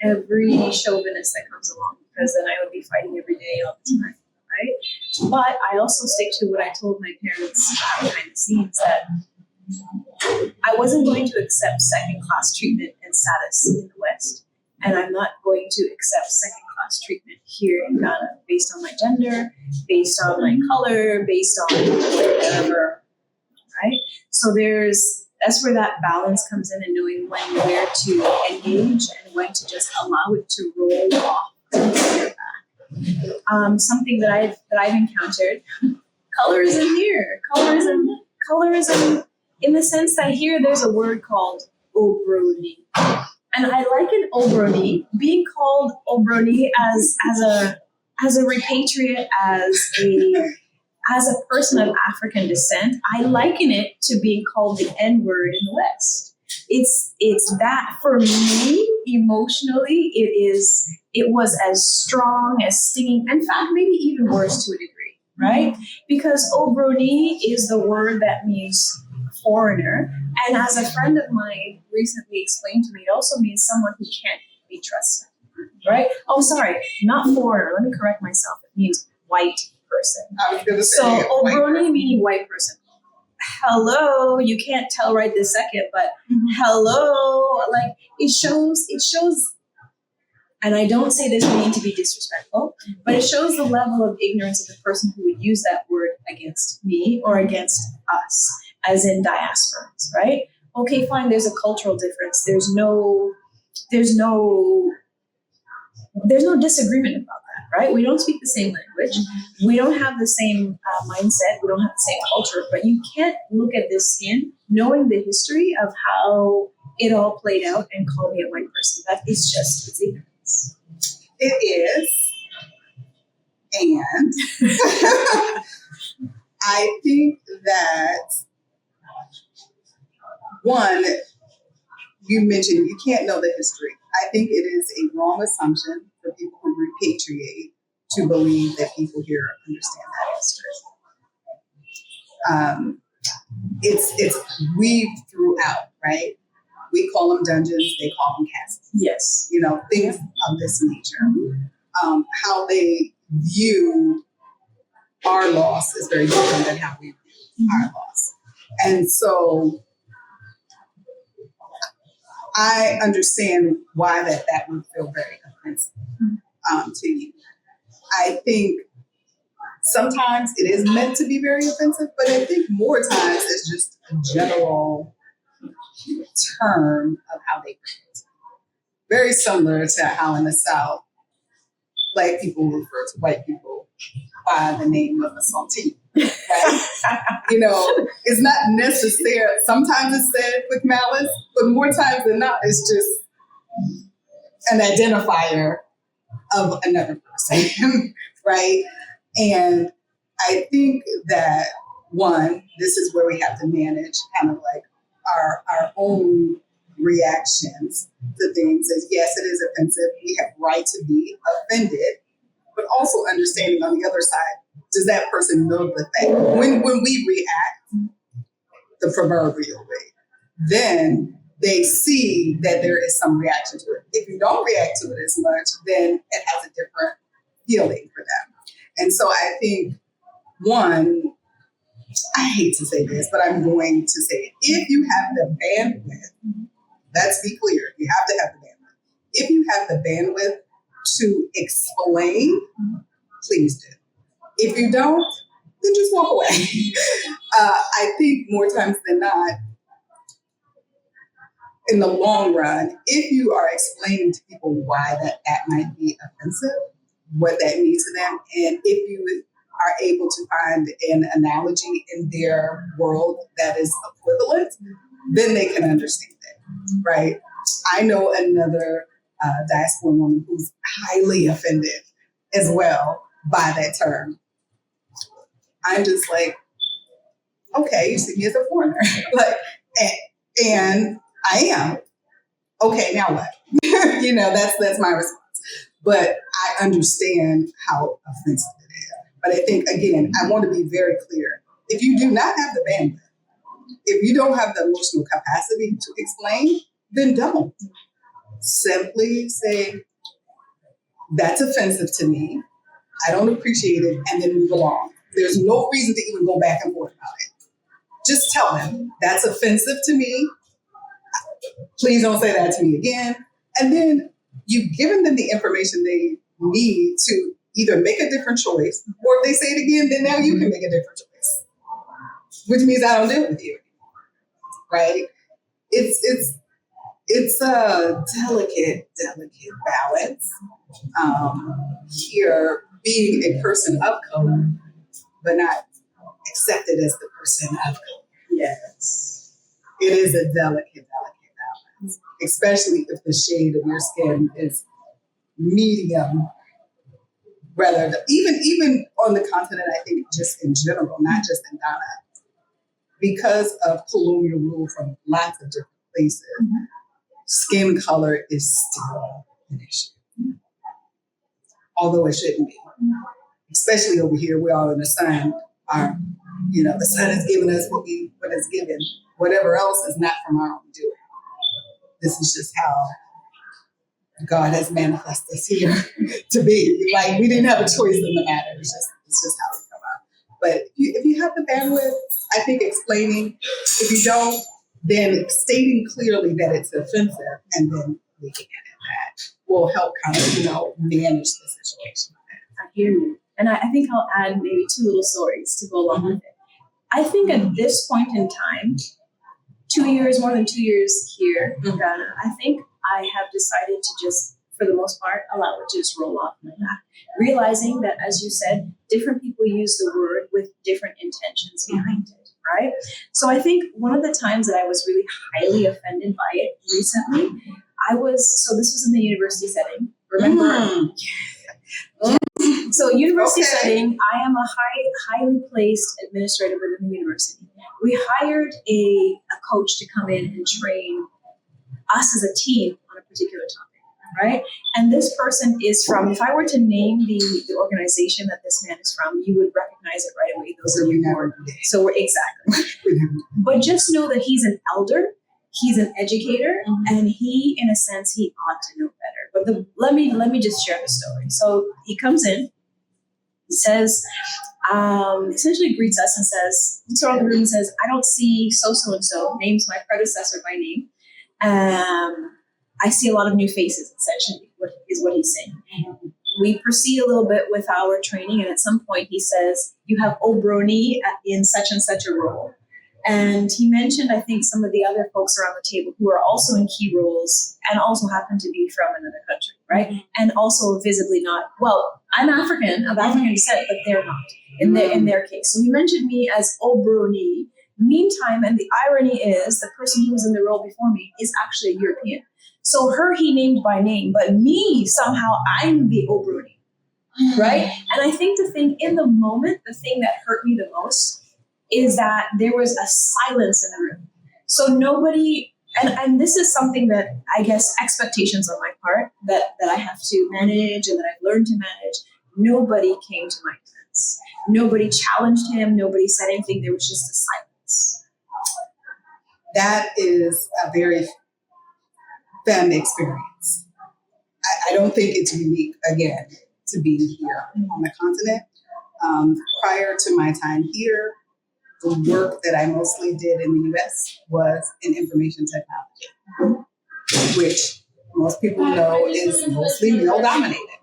Speaker 1: every chauvinist that comes along, because then I would be fighting every day all the time, right? But I also stick to what I told my parents behind the scenes, that I wasn't going to accept second-class treatment and status in the West. And I'm not going to accept second-class treatment here in Ghana based on my gender, based on my color, based on whatever, right? So that's where that balance comes in, and knowing when where to engage and when to just allow it to roll off. Something that I've encountered, colorism here, colorism in the sense that here there's a word called obroni. And I liken obroni, being called obroni as a repatriate, as a person of African descent. I liken it to being called the N-word in the West. It's that for me emotionally, it was as strong, as stinging, in fact, maybe even worse to a degree, right? Because obroni is the word that means foreigner. And as a friend of mine recently explained to me, it also means someone who can't be trusted, right? Oh, sorry, not foreigner. Let me correct myself. It means white person.
Speaker 2: I was going to say,
Speaker 1: so obroni meaning white person. Hello, you can't tell right this second, but hello, like it shows, and I don't say this meaning to be disrespectful, but it shows the level of ignorance of the person who would use that word against me or against us, as in diasporans, right? Okay, fine, there's a cultural difference. There's no disagreement about that, right? We don't speak the same language. We don't have the same mindset. We don't have the same culture, but you can't look at this skin knowing the history of how it all played out and call me a white person. It's ignorance.
Speaker 2: It is. And I think that, one, you mentioned you can't know the history. I think it is a wrong assumption for people who repatriate to believe that people here understand that history. It's weaved throughout, right? We call them dungeons, they call them castles.
Speaker 1: Yes.
Speaker 2: Things of this nature. How they view our loss is very different than how we view our loss. And so I understand why that would feel very offensive to you. I think sometimes it is meant to be very offensive, but I think more times it's just a general term of how they create. Very similar to how in the South, Black people refer to white people by the name of a saltine. Right? It's not necessary. Sometimes it's said with malice, but more times than not, it's just an identifier of another person, right? And I think that one, this is where we have to manage kind of like our own reactions to things. As yes, it is offensive. We have right to be offended, but also understanding on the other side, does that person know the fact? When we react the proverbial way, then they see that there is some reaction to it. If you don't react to it as much, then it has a different feeling for them. And so I think, one, I hate to say this, but I'm going to say it. If you have the bandwidth, let's be clear, you have to have the bandwidth. If you have the bandwidth to explain, please do. If you don't, then just walk away. I think more times than not, in the long run, if you are explaining to people why that might be offensive, what that means to them, and if you are able to find an analogy in their world that is equivalent, then they can understand it, right? I know another diasporan woman who's highly offended as well by that term. I'm just like, okay, you see me as a foreigner. and I am. Okay, now what? That's my response. But I understand how offensive it is. But I think, again, I want to be very clear. If you do not have the bandwidth, if you don't have the emotional capacity to explain, then don't. Simply say, that's offensive to me. I don't appreciate it, and then move along. There's no reason to even go back and forth about it. Just tell them, that's offensive to me. Please don't say that to me again. And then you've given them the information they need to either make a different choice, or if they say it again, then now you can make a different choice, which means I don't deal with you, right? It's a delicate balance here, being a person of color, but not accepted as the person of color. Yes. It is a delicate balance, especially if the shade of your skin is medium, rather than, even on the continent, I think just in general, not just in Ghana, because of colonial rule from lots of different places, skin color is still an issue. Although it shouldn't be. Especially over here, we're all in the sun. The sun is giving us what it's given. Whatever else is not from our own doing. This is just how God has manifested us here to be. Like, we didn't have a choice in the matter. It's just how we come out. But if you have the bandwidth, I think explaining. If you don't, then stating clearly that it's offensive, and then we can get at that will help kind of, manage the situation.
Speaker 1: I hear you. And I think I'll add maybe two little stories to go along with it. I think at this point in time, more than 2 years here in Ghana, I think I have decided to just, for the most part, allow it to just roll off like that. Realizing that, as you said, different people use the word with different intentions behind it, right? So I think one of the times that I was really highly offended by it recently, so this was in the university setting. Remember? So university setting, I am a highly placed administrator within the university. We hired a coach to come in and train us as a team on a particular topic, right? And this person is from, if I were to name the organization that this man is from, you would recognize it right away. Those of you who are, so we're exactly. But just know that he's an elder, he's an educator, and he, in a sense, he ought to know better. But let me just share the story. So he comes in, he says, essentially greets us and says, looks around the room and says, I don't see so-and-so, names my predecessor by name. I see a lot of new faces, essentially, is what he's saying. We proceed a little bit with our training, and at some point he says, you have Obroni in such and such a role. And he mentioned, I think, some of the other folks around the table who are also in key roles and also happen to be from another country, right? And also visibly not, well, I'm African, of African descent, but they're not in their case. So he mentioned me as Obroni. Meantime, and the irony is the person who was in the role before me is actually a European. So her he named by name, but me, somehow I'm the Obroni, right? And I think the thing in the moment, the thing that hurt me the most is that there was a silence in the room. So nobody, and this is something that I guess expectations on my part that I have to manage and that I've learned to manage. Nobody came to my defense. Nobody challenged him. Nobody said anything. There was just a silence.
Speaker 2: That is a very femme experience. I don't think it's unique, again, to being here on the continent. Prior to my time here, the work that I mostly did in the US was in information technology, which most people know is mostly male dominated.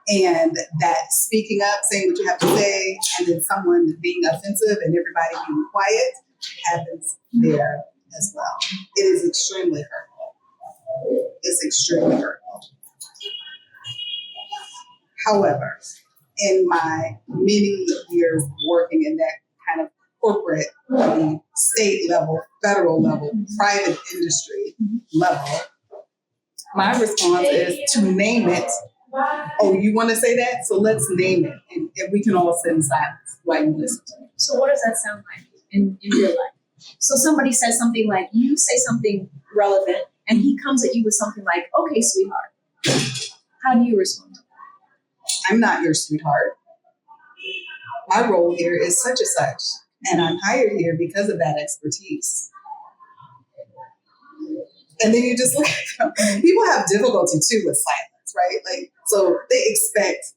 Speaker 2: And that speaking up, saying what you have to say, and then someone being offensive and everybody being quiet happens there as well. It is extremely hurtful. It's extremely hurtful. However, in my many years working in that kind of corporate, state level, federal level, private industry level, my response is to name it. Oh, you want to say that? So let's name it. And we can all sit in silence while you listen to it.
Speaker 1: So what does that sound like in real life? So somebody says something like, you say something relevant, and he comes at you with something like, okay, sweetheart. How do you respond?
Speaker 2: I'm not your sweetheart. My role here is such and such, and I'm hired here because of that expertise. And then you just look at them. People have difficulty too with silence, right? Like, so they expect,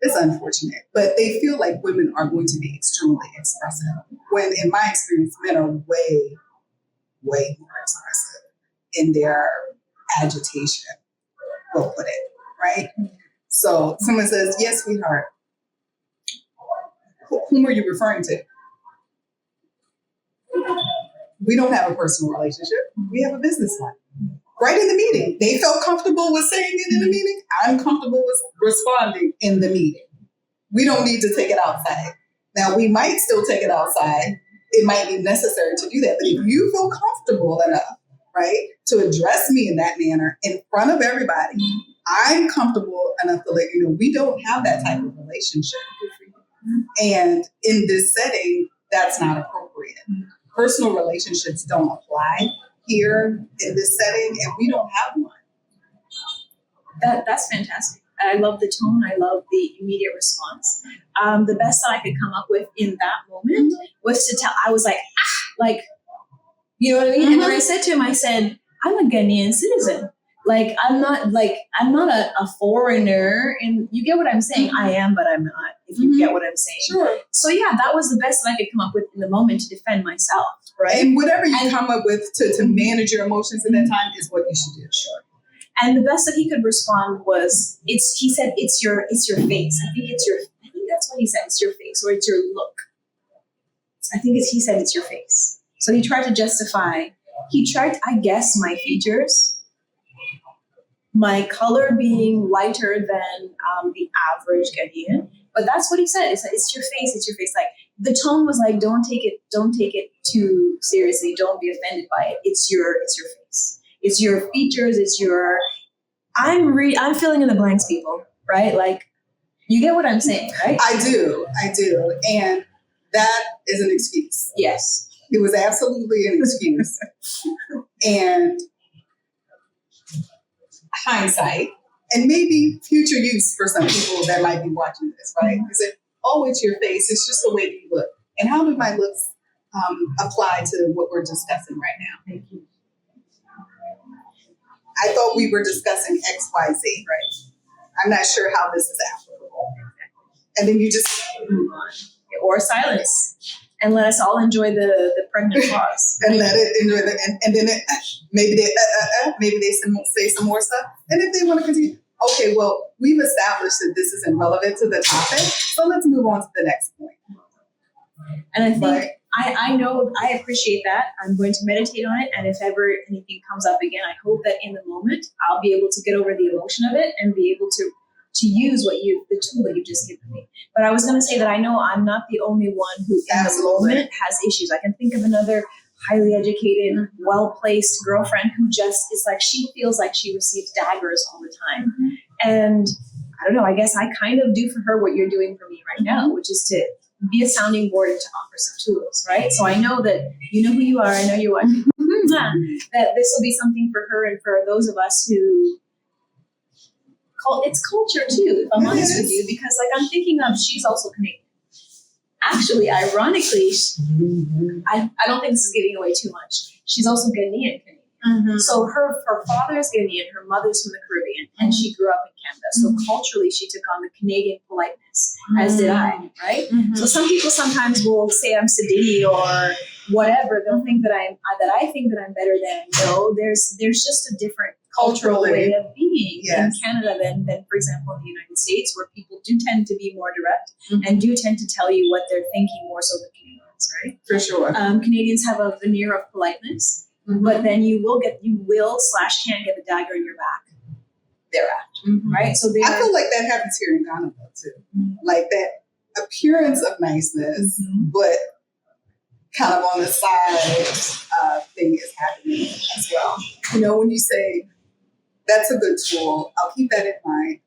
Speaker 2: it's unfortunate, but they feel like women are going to be extremely expressive. When in my experience, men are way, way more expressive in their agitation, we'll put it, right? So someone says, yes, sweetheart. Whom are you referring to? We don't have a personal relationship. We have a business one. Right in the meeting. They felt comfortable with saying it in the meeting. I'm comfortable with responding in the meeting. We don't need to take it outside. Now, we might still take it outside. It might be necessary to do that. But if you feel comfortable enough, right, to address me in that manner in front of everybody, I'm comfortable enough to let you know we don't have that type of relationship. And in this setting, that's not appropriate. Personal relationships don't apply here in this setting, and we don't have one.
Speaker 1: That's fantastic. I love the tone. I love the immediate response. The best that I could come up with in that moment was to tell, I was like, you know what I mean? And when I said to him, I said, I'm a Ghanaian citizen. Like, I'm not a foreigner. And you get what I'm saying? I am, but I'm not, if you get what I'm saying.
Speaker 2: Sure.
Speaker 1: So yeah, that was the best that I could come up with in the moment to defend myself, right?
Speaker 2: And whatever you come up with to manage your emotions in that time is what you should do. Sure.
Speaker 1: And the best that he could respond was, he said, it's your face. I think that's what he said. It's your face, or it's your look. He said it's your face. So he tried to justify, I guess, my features, my color being lighter than the average Ghanaian. But that's what he said. It's your face. It's your face. Like, the tone was like, don't take it too seriously. Don't be offended by it. It's your face. It's your features. It's your. I'm filling in the blanks, people. Right? Like, you get what I'm saying, right?
Speaker 2: I do, and that is an excuse.
Speaker 1: Yes,
Speaker 2: it was absolutely an excuse, and hindsight, and maybe future use for some people that might be watching this, right? Is it, oh, it's your face. It's just the way that you look. And how do my looks apply to what we're discussing right now?
Speaker 1: Thank you.
Speaker 2: I thought we were discussing X, Y, Z, right? I'm not sure how this is applicable. And then you just
Speaker 1: move on. Or silence. And let us all enjoy the pregnant pause.
Speaker 2: And let it enjoy and then maybe they say some more stuff. And if they want to continue, okay, well, we've established that this isn't relevant to the topic, so let's move on to the next point.
Speaker 1: And I think I know, I appreciate that. I'm going to meditate on it. And if ever anything comes up again, I hope that in the moment, I'll be able to get over the emotion of it and be able to use the tool that you just given me. But I was going to say that I know I'm not the only one who in the moment has issues. I can think of another highly educated, well-placed girlfriend who just is like, she feels like she receives daggers all the time. And I don't know, I guess I kind of do for her what you're doing for me right now, which is to be a sounding board and to offer some tools, right? So I know that you know who you are, I know you are, that this will be something for her and for those of us who it's culture too, if I'm honest with you, because like I'm thinking of, she's also Canadian. Actually, ironically, I don't think this is giving away too much. She's also Ghanaian Canadian. So her father is Ghanaian, her mother's from the Caribbean, and she grew up in Canada. So culturally, she took on the Canadian politeness, as did I, right? So some people sometimes will say I'm sedity or whatever. They'll think that I think that I'm better than. No, there's just a different cultural way of being in Canada than, for example, in the United States, where people do tend to be more direct and do tend to tell you what they're thinking more so than Canadians, right?
Speaker 2: For sure.
Speaker 1: Canadians have a veneer of politeness. But then you will /can get the dagger in your back thereafter, right? So
Speaker 2: I feel like that happens here in Ghana though too. Like that appearance of niceness, but kind of on the side thing is happening as well. You know, when you say that's a good tool, I'll keep that in mind.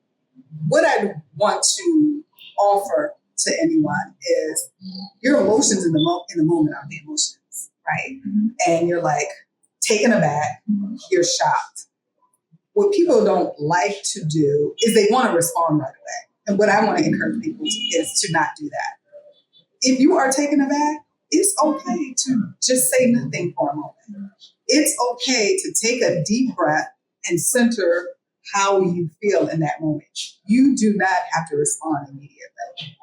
Speaker 2: What I want to offer to anyone is your emotions in the moment are the emotions, right? And you're like, taken aback, you're shocked. What people don't like to do is they want to respond right away. And what I want to encourage people is to not do that. If you are taken aback, it's okay to just say nothing for a moment. It's okay to take a deep breath and center how you feel in that moment. You do not have to respond immediately.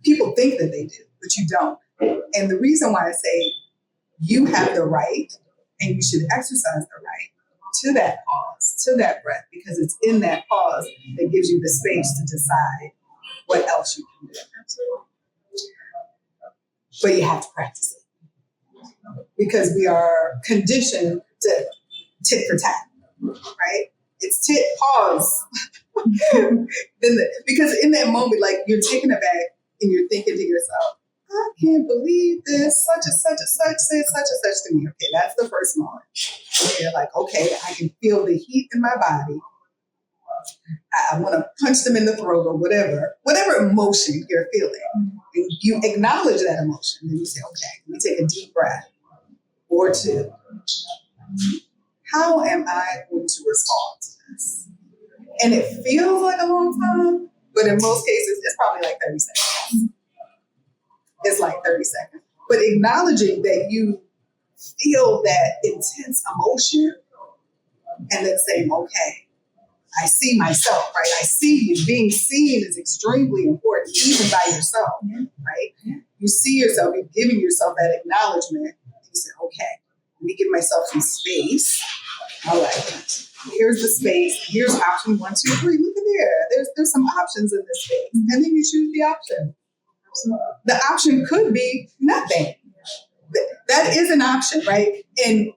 Speaker 2: People think that they do, but you don't. And the reason why I say you have the right and you should exercise the right to that pause, to that breath, because it's in that pause that gives you the space to decide what else you can do. Absolutely. But you have to practice it because we are conditioned to tit for tat, right? It's tit, pause. Because in that moment, like you're taken aback and you're thinking to yourself, I can't believe this, such and such said such and such to me. Okay, that's the first moment. And you're like, okay, I can feel the heat in my body. I want to punch them in the throat or whatever emotion you're feeling. And you acknowledge that emotion. And you say, okay, let me take a deep breath or two. How am I going to respond to this? And it feels like a long time, but in most cases, it's probably like 30 seconds. It's like 30 seconds. But acknowledging that you feel that intense emotion and then saying, okay, I see myself, right? I see you. Being seen is extremely important, even by yourself, right? You see yourself, you're giving yourself that acknowledgement. You say, okay, let me give myself some space. All right, here's the space. Here's option 1, 2, 3. Look at there. There's some options in this space. And then you choose the option. The option could be nothing. That is an option, right? And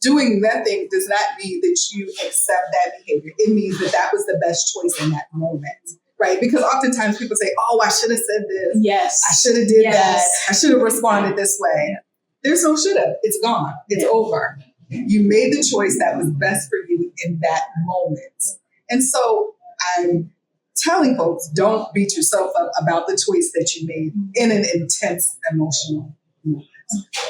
Speaker 2: doing nothing does not mean that you accept that behavior. It means that was the best choice in that moment, right? Because oftentimes people say, oh, I should have said this.
Speaker 1: Yes.
Speaker 2: I should have did that. I should have responded this way. There's no should have. It's gone. It's over. You made the choice that was best for you in that moment. And so I'm telling folks, don't beat yourself up about the choice that you made in an intense emotional moment,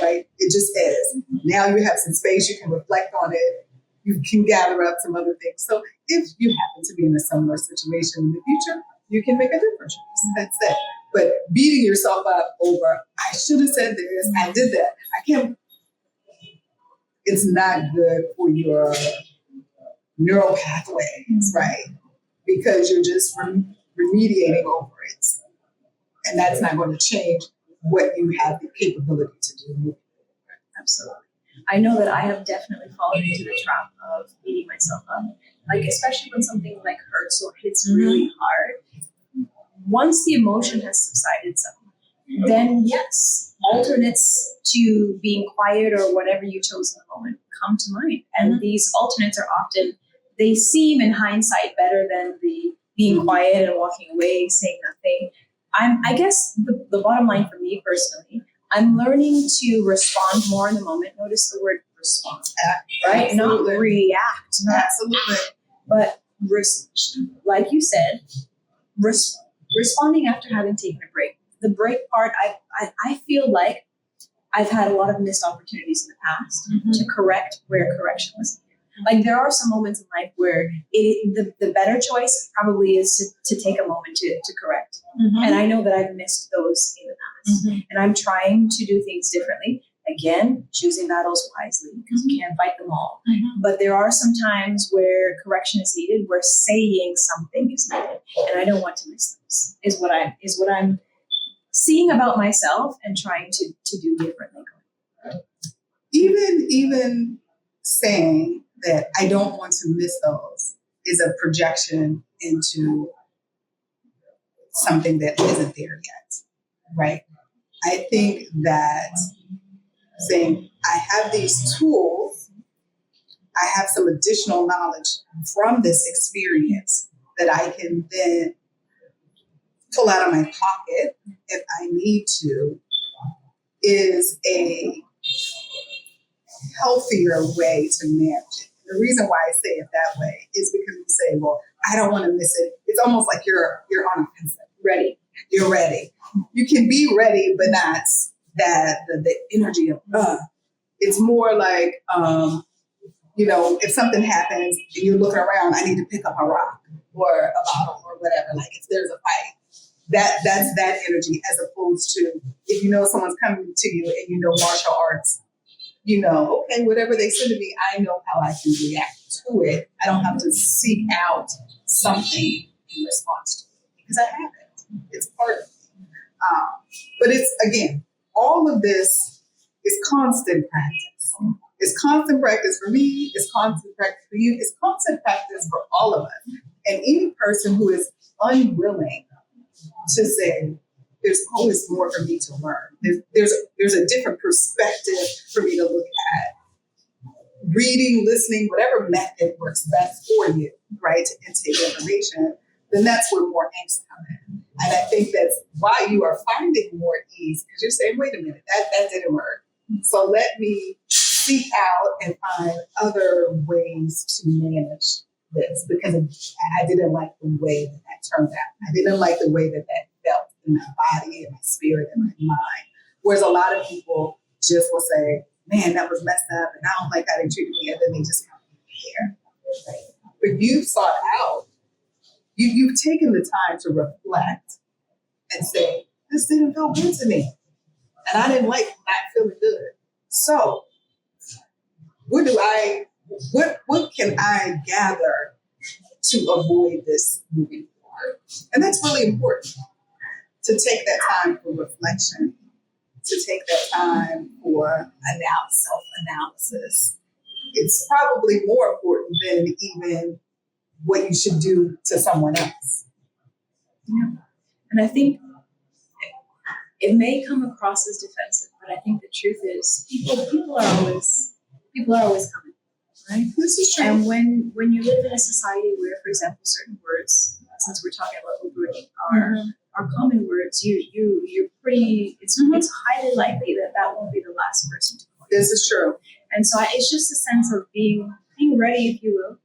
Speaker 2: right? It just is. Now you have some space, you can reflect on it, you can gather up some other things. So if you happen to be in a similar situation in the future, you can make a different choice. That's it. But beating yourself up over, I should have said this, I did that, I can't, it's not good for your neural pathways, right? Because you're just remediating over it. And that's not going to change what you have the capability to do.
Speaker 1: Absolutely. I know that I have definitely fallen into the trap of beating myself up. Like, especially when something like hurts or hits really hard. Once the emotion has subsided some, then yes, alternates to being quiet or whatever you chose in the moment come to mind. And these alternates are often, they seem in hindsight better than the being quiet and walking away, saying nothing. I guess the bottom line for me personally, I'm learning to respond more in the moment. Notice the word respond, right?
Speaker 2: Absolutely.
Speaker 1: Not react, not
Speaker 2: Absolutely.
Speaker 1: but like you said, responding after having taken a break. The break part, I feel like I've had a lot of missed opportunities in the past to correct where correction was needed. Like there are some moments in life where the better choice probably is to take a moment to correct. And I know that I've missed those in the past. And I'm trying to do things differently. Again, choosing battles wisely because you can't fight them all. But there are some times where correction is needed, where saying something is needed. And I don't want to miss those, is what I'm seeing about myself and trying to do differently.
Speaker 2: Even saying that I don't want to miss those is a projection into something that isn't there yet, right? I think that saying I have these tools, I have some additional knowledge from this experience that I can then pull out of my pocket if I need to, is a healthier way to manage it. The reason why I say it that way is because you say, well, I don't want to miss it. It's almost like you're on offensive.
Speaker 1: Ready.
Speaker 2: You're ready. You can be ready, but not that the energy of it's more like if something happens and you're looking around, I need to pick up a rock or a bottle or whatever. Like if there's a fight, that's that energy, as opposed to if you know someone's coming to you and you know martial arts. Okay, whatever they say to me, I know how I can react to it. I don't have to seek out something in response to it because I have it. It's part of me. But it's, again, all of this is constant practice. It's constant practice for me. It's constant practice for you. It's constant practice for all of us. And any person who is unwilling to say, there's always more for me to learn. There's a different perspective for me to look at. Reading, listening, whatever method works best for you, right, to intake information, then that's where more angst comes in. And I think that's why you are finding more ease, because you're saying, wait a minute, that didn't work. So let me seek out and find other ways to manage this, because I didn't like the way that turned out. I didn't like the way that felt in my body and my spirit and my mind. Whereas a lot of people just will say, man, that was messed up and I don't like how they treated me, and then they just kind of care. Right? But you've sought out, you've taken the time to reflect and say, this didn't feel good to me. And I didn't like not feeling good. So what can I gather to avoid this moving forward? And that's really important, to take that time for reflection, to take that time for self-analysis. It's probably more important than even what you should do to someone else.
Speaker 1: Yeah. And I think it may come across as defensive, but I think the truth is people are always coming, right?
Speaker 2: This is true.
Speaker 1: And when you live in a society where, for example, certain words, since we're talking about Ubering, are common words, you're pretty. It's highly likely that won't be the last person to call you.
Speaker 2: This is true.
Speaker 1: And so it's just a sense of being ready, if you will,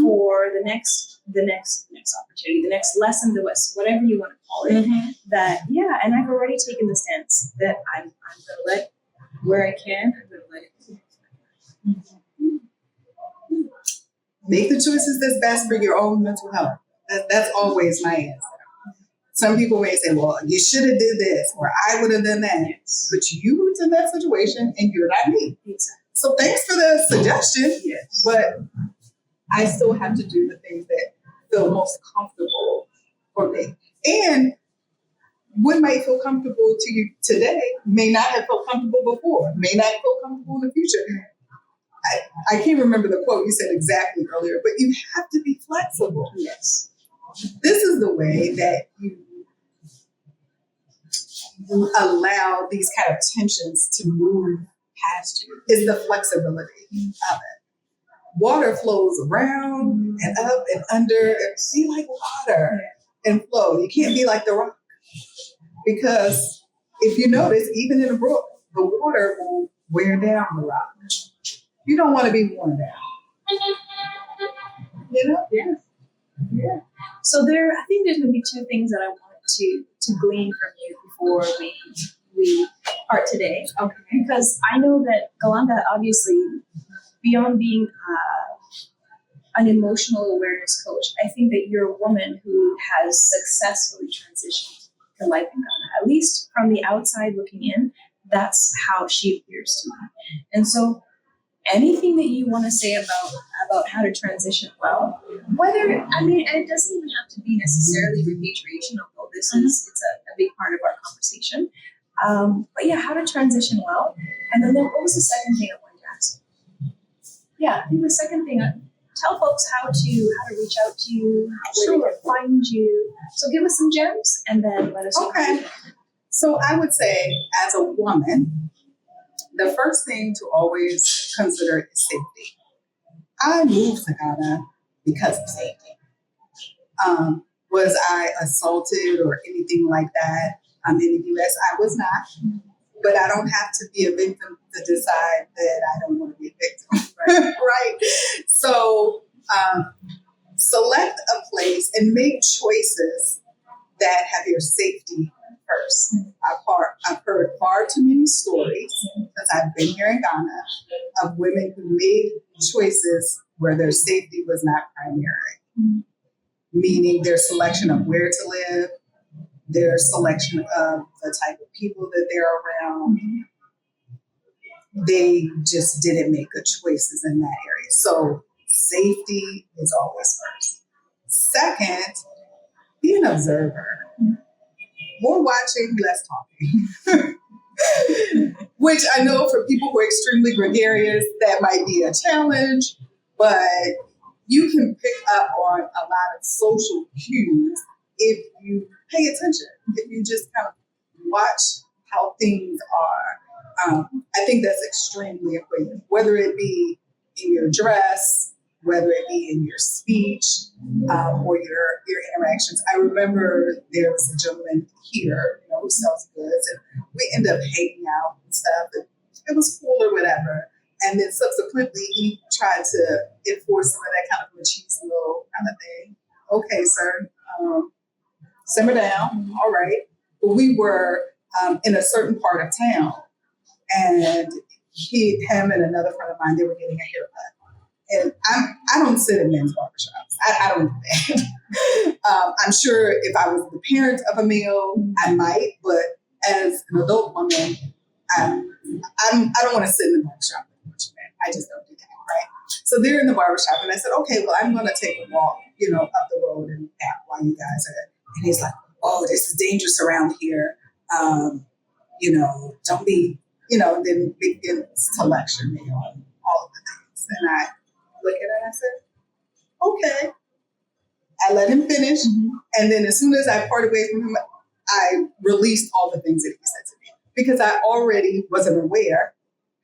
Speaker 1: for the next opportunity, the next lesson, whatever you want to call it. And I've already taken the stance that I'm going to let where I can. I'm going to let it.
Speaker 2: Make the choices that's best for your own mental health. That's always my answer. Some people may say, well, you should have did this, or I would have done that.
Speaker 1: Yes.
Speaker 2: But you were in that situation and you're not me.
Speaker 1: Exactly.
Speaker 2: So thanks for the suggestion.
Speaker 1: Yes.
Speaker 2: But I still have to do the things that feel most comfortable for me. And what might feel comfortable to you today may not have felt comfortable before, may not feel comfortable in the future. I can't remember the quote you said exactly earlier, but you have to be flexible.
Speaker 1: Yes.
Speaker 2: This is the way that allow these kind of tensions to move past you is the flexibility of it. Water flows around and up and under, and be like water and flow. You can't be like the rock, because if you notice, even in a brook, the water will wear down the rock. You don't want to be worn down. You know?
Speaker 1: Yeah.
Speaker 2: Yeah.
Speaker 1: So I think there's going to be two things that I want to glean from you before we part today.
Speaker 2: Okay.
Speaker 1: Because I know that Galanda, obviously, beyond being an emotional awareness coach, I think that you're a woman who has successfully transitioned to life in Ghana. At least from the outside looking in, that's how she appears to me. And so anything that you want to say about how to transition well, whether, I mean, and it doesn't even have to be necessarily repatriation, although it's a big part of our conversation. But yeah, how to transition well. And then what was the second thing I wanted to ask? Yeah, I think the second thing, tell folks how to reach out to you, where they can find you. So give us some gems and then let us know.
Speaker 2: Okay. So I would say, as a woman, the first thing to always consider is safety. I moved to Ghana because of safety. Was I assaulted or anything like that in the U.S.? I was not. But I don't have to be a victim to decide that I don't want to be a victim. Right? So select a place and make choices that have your safety first. I've heard far too many stories, because I've been here in Ghana, of women who made choices where their safety was not primary, meaning their selection of where to live, their selection of the type of people that they're around. They just didn't make good choices in that area. So safety is always first. Second, be an observer. More watching, less talking. Which I know for people who are extremely gregarious, that might be a challenge, but you can pick up on a lot of social cues if you pay attention, if you just kind of watch how things are. I think that's extremely important, whether it be in your dress, whether it be in your speech, or your interactions. I remember there was a gentleman here, who sells goods, and we ended up hanging out and stuff. And it was cool or whatever. And then subsequently, he tried to enforce some of that kind of machismo kind of thing. Okay, sir, simmer down. All right. But we were in a certain part of town, and him and another friend of mine, they were getting a haircut. And I don't sit in men's barbershops. I don't do that. I'm sure if I was the parent of a male, I might, but as an adult woman, I don't want to sit in the barbershop with a bunch of men. I just don't do that, right? So they're in the barbershop, and I said, okay, well, I'm going to take a walk, up the road and back while you guys are. And he's like, oh, this is dangerous around here. Don't be, then begins to lecture me on all of the things. And I look at it and I said, okay. I let him finish. And then as soon as I parted away from him, I released all the things that he said to me, because I already wasn't aware,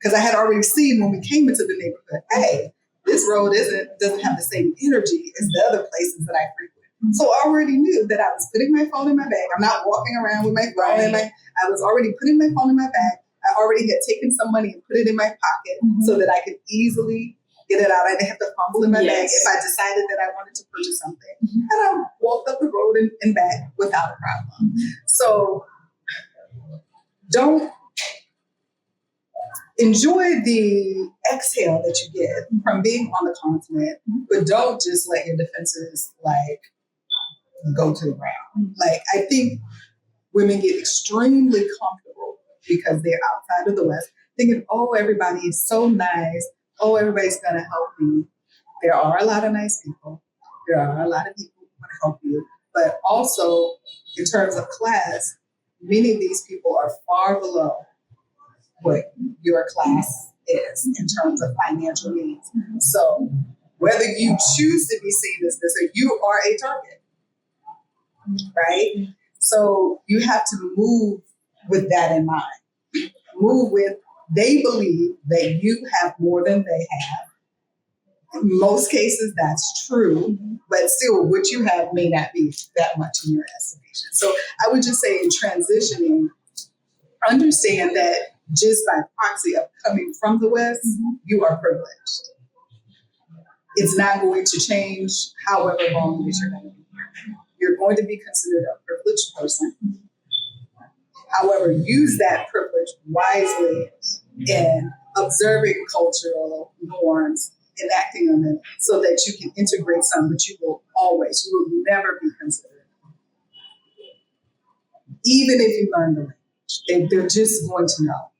Speaker 2: because I had already seen when we came into the neighborhood, hey, this road doesn't have the same energy as the other places that I frequent. So I already knew that I was putting my phone in my bag. I'm not walking around with my phone in my, I was already putting my phone in my bag. I already had taken some money and put it in my pocket so that I could easily get it out. I didn't have to fumble in my bag if I decided that I wanted to purchase something. And I walked up the road and back without a problem. So don't enjoy the exhale that you get from being on the continent, but don't just let your defenses go to the ground. I think women get extremely comfortable because they're outside of the West, thinking, oh, everybody is so nice. Oh, everybody's going to help me. There are a lot of nice people. There are a lot of people who want to help you. But also, in terms of class, many of these people are far below what your class is in terms of financial needs. So whether you choose to be seen as this, or you are a target, right? So you have to move with that in mind. Move with, they believe that you have more than they have. In most cases, that's true, but still, what you have may not be that much in your estimation. So I would just say in transitioning, understand that just by proxy of coming from the West, you are privileged. It's not going to change however long that you're going to be here. You're going to be considered a privileged person. However, use that privilege wisely in observing cultural norms, enacting on them so that you can integrate some, but you will never be considered. Even if you learn the language, they're just going to know.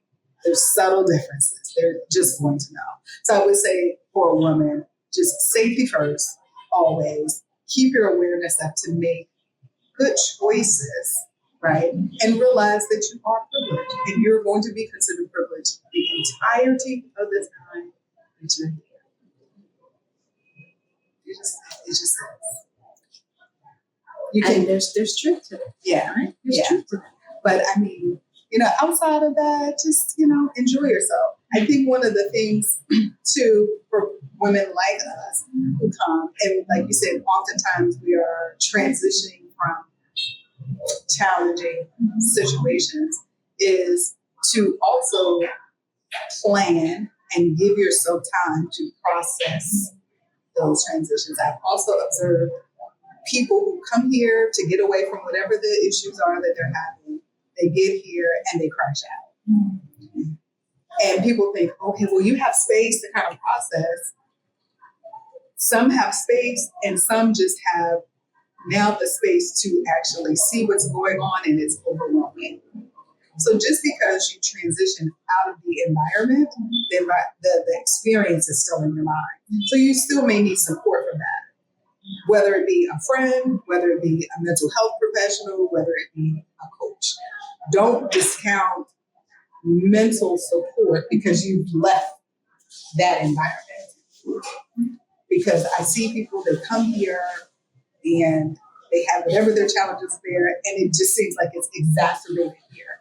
Speaker 2: There's subtle differences. They're just going to know. So I would say for a woman, just safety first, always. Keep your awareness up to make good choices, right? And realize that you are privileged and you're going to be considered privileged the entirety of the time that you're here. It just is. You can,
Speaker 1: and there's truth to it.
Speaker 2: Yeah.
Speaker 1: Right? There's truth to it.
Speaker 2: But I mean, outside of that, just, enjoy yourself. I think one of the things too for women like us who come, and like you said, oftentimes we are transitioning from challenging situations, is to also plan and give yourself time to process those transitions. I've also observed people who come here to get away from whatever the issues are that they're having. They get here and they crash out. And people think, okay, well, you have space to kind of process. Some have space and some just have now the space to actually see what's going on, and it's overwhelming. So just because you transition out of the environment, the experience is still in your mind. So you still may need support from that, whether it be a friend, whether it be a mental health professional, whether it be a coach. Don't discount mental support because you've left that environment. Because I see people that come here and they have whatever their challenges there, and it just seems like it's exacerbated here.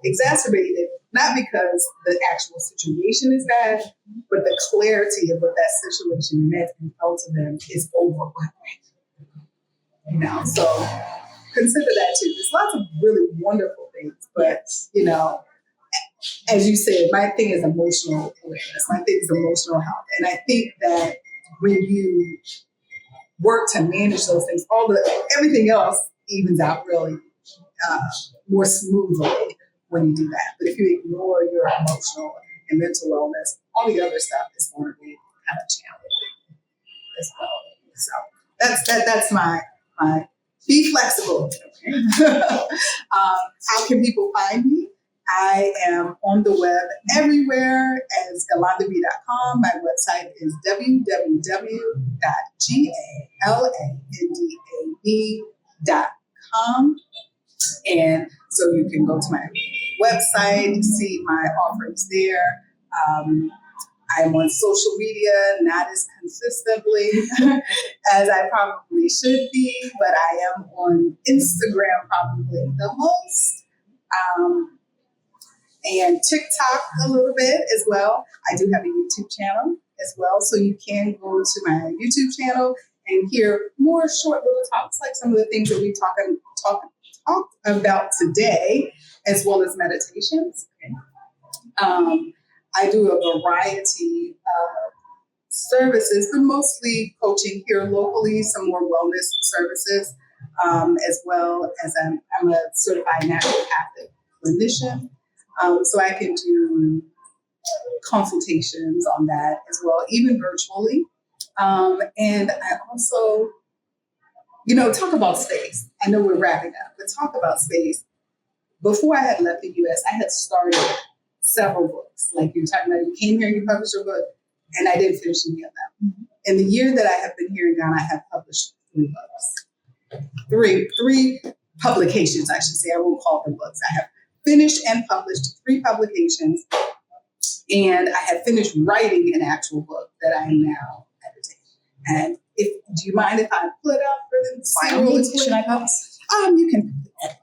Speaker 2: Exacerbated, not because the actual situation is bad, but the clarity of what that situation meant and felt to them is overwhelming. So consider that too. There's lots of really wonderful things, but as you said, my thing is emotional awareness. My thing is emotional health, and I think that when you work to manage those things, everything else evens out really more smoothly when you do that. But if you ignore your emotional and mental wellness, all the other stuff is going to be kind of challenging as well. So that's my be flexible. How can people find me? I am on the web everywhere as GalandaB.com. My website is www.galandab.com. And so you can go to my website, see my offerings there. I'm on social media, not as consistently as I probably should be, but I am on Instagram probably the most. And TikTok a little bit as well. I do have a YouTube channel as well, so you can go to my YouTube channel and hear more short little talks, like some of the things that we talked about today, as well as meditations. I do a variety of services, but mostly coaching here locally, some more wellness services, as well as I'm a certified naturopathic clinician. So I can do consultations on that as well, even virtually. And I also, talk about space. I know we're wrapping up, but talk about space. Before I had left the U.S., I had started several books. Like you're talking about, you came here and you published a book, and I didn't finish any of them. In the year that I have been here in Ghana, I have published 3 books. Three publications, I should say. I won't call them books. I have finished and published 3 publications, and I have finished writing an actual book that I am now editing. And do you mind if I put up for the
Speaker 1: Should I pause?
Speaker 2: You can edit.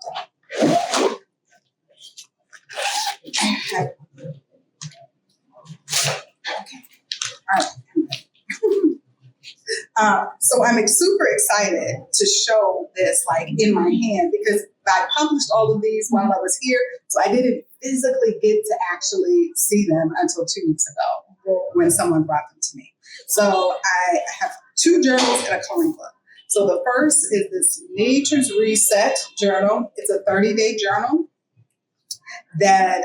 Speaker 2: All right. So I'm super excited to show this like in my hand because I published all of these while I was here. So I didn't physically get to actually see them until 2 weeks ago when someone brought them to me. So I have 2 journals and a coloring book. So the first is this Nature's Reset journal. It's a 30-day journal that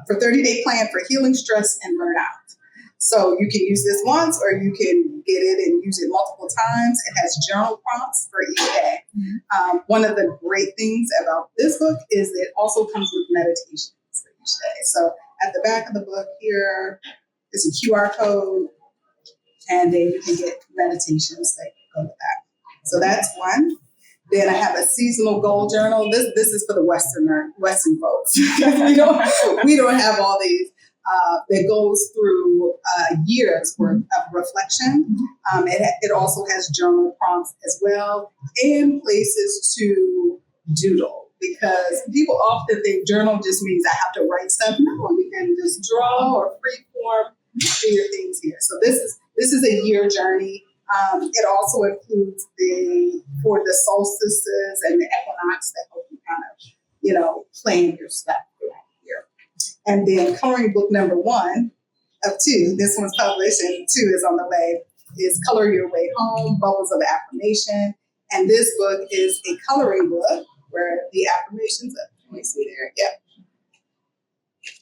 Speaker 2: for 30-day plan for healing stress and burnout. So you can use this once or you can get it and use it multiple times. It has journal prompts for each day. One of the great things about this book is it also comes with meditations for each day. So at the back of the book here is a QR code, and then you can get meditations that go with that. So that's one. Then I have a seasonal goal journal. This is for the Western folks. we don't have all these. That goes through a year's worth of reflection. It also has journal prompts as well and places to doodle, because people often think journal just means I have to write stuff. No, you can just draw or freeform, do your things here. So this is a year journey. It also includes for the solstices and the equinox that help you kind of, plan your stuff throughout the year. And then coloring book number 1 of 2, this one's published and 2 is on the way, is Color Your Way Home, Bubbles of Affirmation. And this book is a coloring book where the affirmations are. Let me see there. Yeah.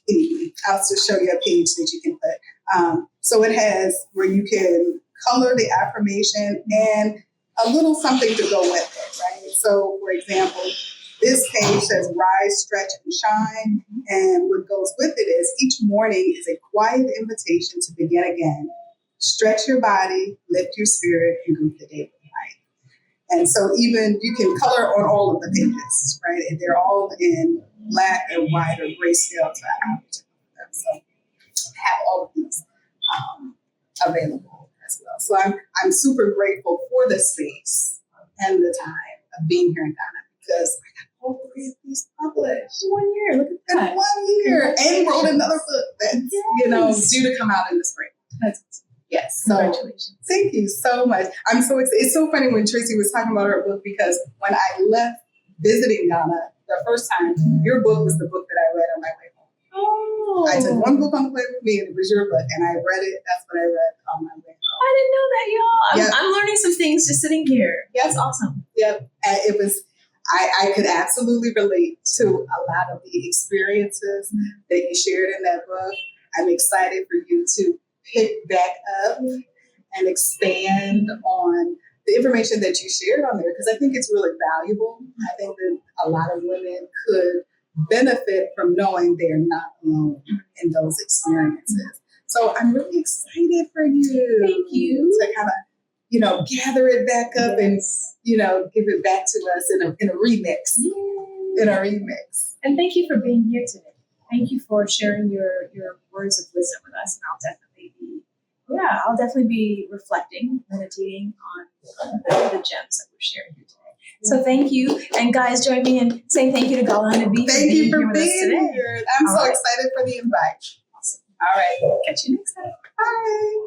Speaker 2: Anyway, I'll just show you a page that you can put. So it has where you can color the affirmation and a little something to go with it, right? So, for example, this page says rise, stretch, and shine. And what goes with it is each morning is a quiet invitation to begin again. Stretch your body, lift your spirit, and greet the day with light. And so even you can color on all of the pages, right? And they're all in black and white or grayscale to have them. So have all of these available as well. So I'm super grateful for the space and the time of being here in Ghana, because I got all 3 of these published.
Speaker 1: 1 year, look at that.
Speaker 2: In 1 year. And wrote another book that's, due to come out in the spring.
Speaker 1: That's
Speaker 2: Yes. So
Speaker 1: congratulations.
Speaker 2: Thank you so much. I'm so excited. It's so funny when Tracy was talking about her book, because when I left visiting Ghana the first time, your book was the book that I read on my way home.
Speaker 1: Oh.
Speaker 2: I took one book on the plane with me, and it was your book, and I read it. That's what I read on my way home.
Speaker 1: I didn't know that, y'all.
Speaker 2: Yep.
Speaker 1: I'm learning some things just sitting here.
Speaker 2: Yep.
Speaker 1: That's awesome.
Speaker 2: Yep. And it was, I could absolutely relate to a lot of the experiences that you shared in that book. I'm excited for you to pick back up and expand on the information that you shared on there, because I think it's really valuable. I think that a lot of women could benefit from knowing they're not alone in those experiences. So I'm really excited for you.
Speaker 1: Thank you.
Speaker 2: To kind of, gather it back up and, give it back to us in a remix.
Speaker 1: Yay.
Speaker 2: In a remix.
Speaker 1: And thank you for being here today. Thank you for sharing your words of wisdom with us. And I'll definitely be reflecting, meditating on the gems that we're sharing here today. So thank you. And guys, join me in saying thank you to Galanda B.
Speaker 2: Thank you for
Speaker 1: here with us
Speaker 2: being
Speaker 1: today.
Speaker 2: here. I'm so excited for the invite.
Speaker 1: Awesome.
Speaker 2: All right.
Speaker 1: Catch you next time.
Speaker 2: Bye.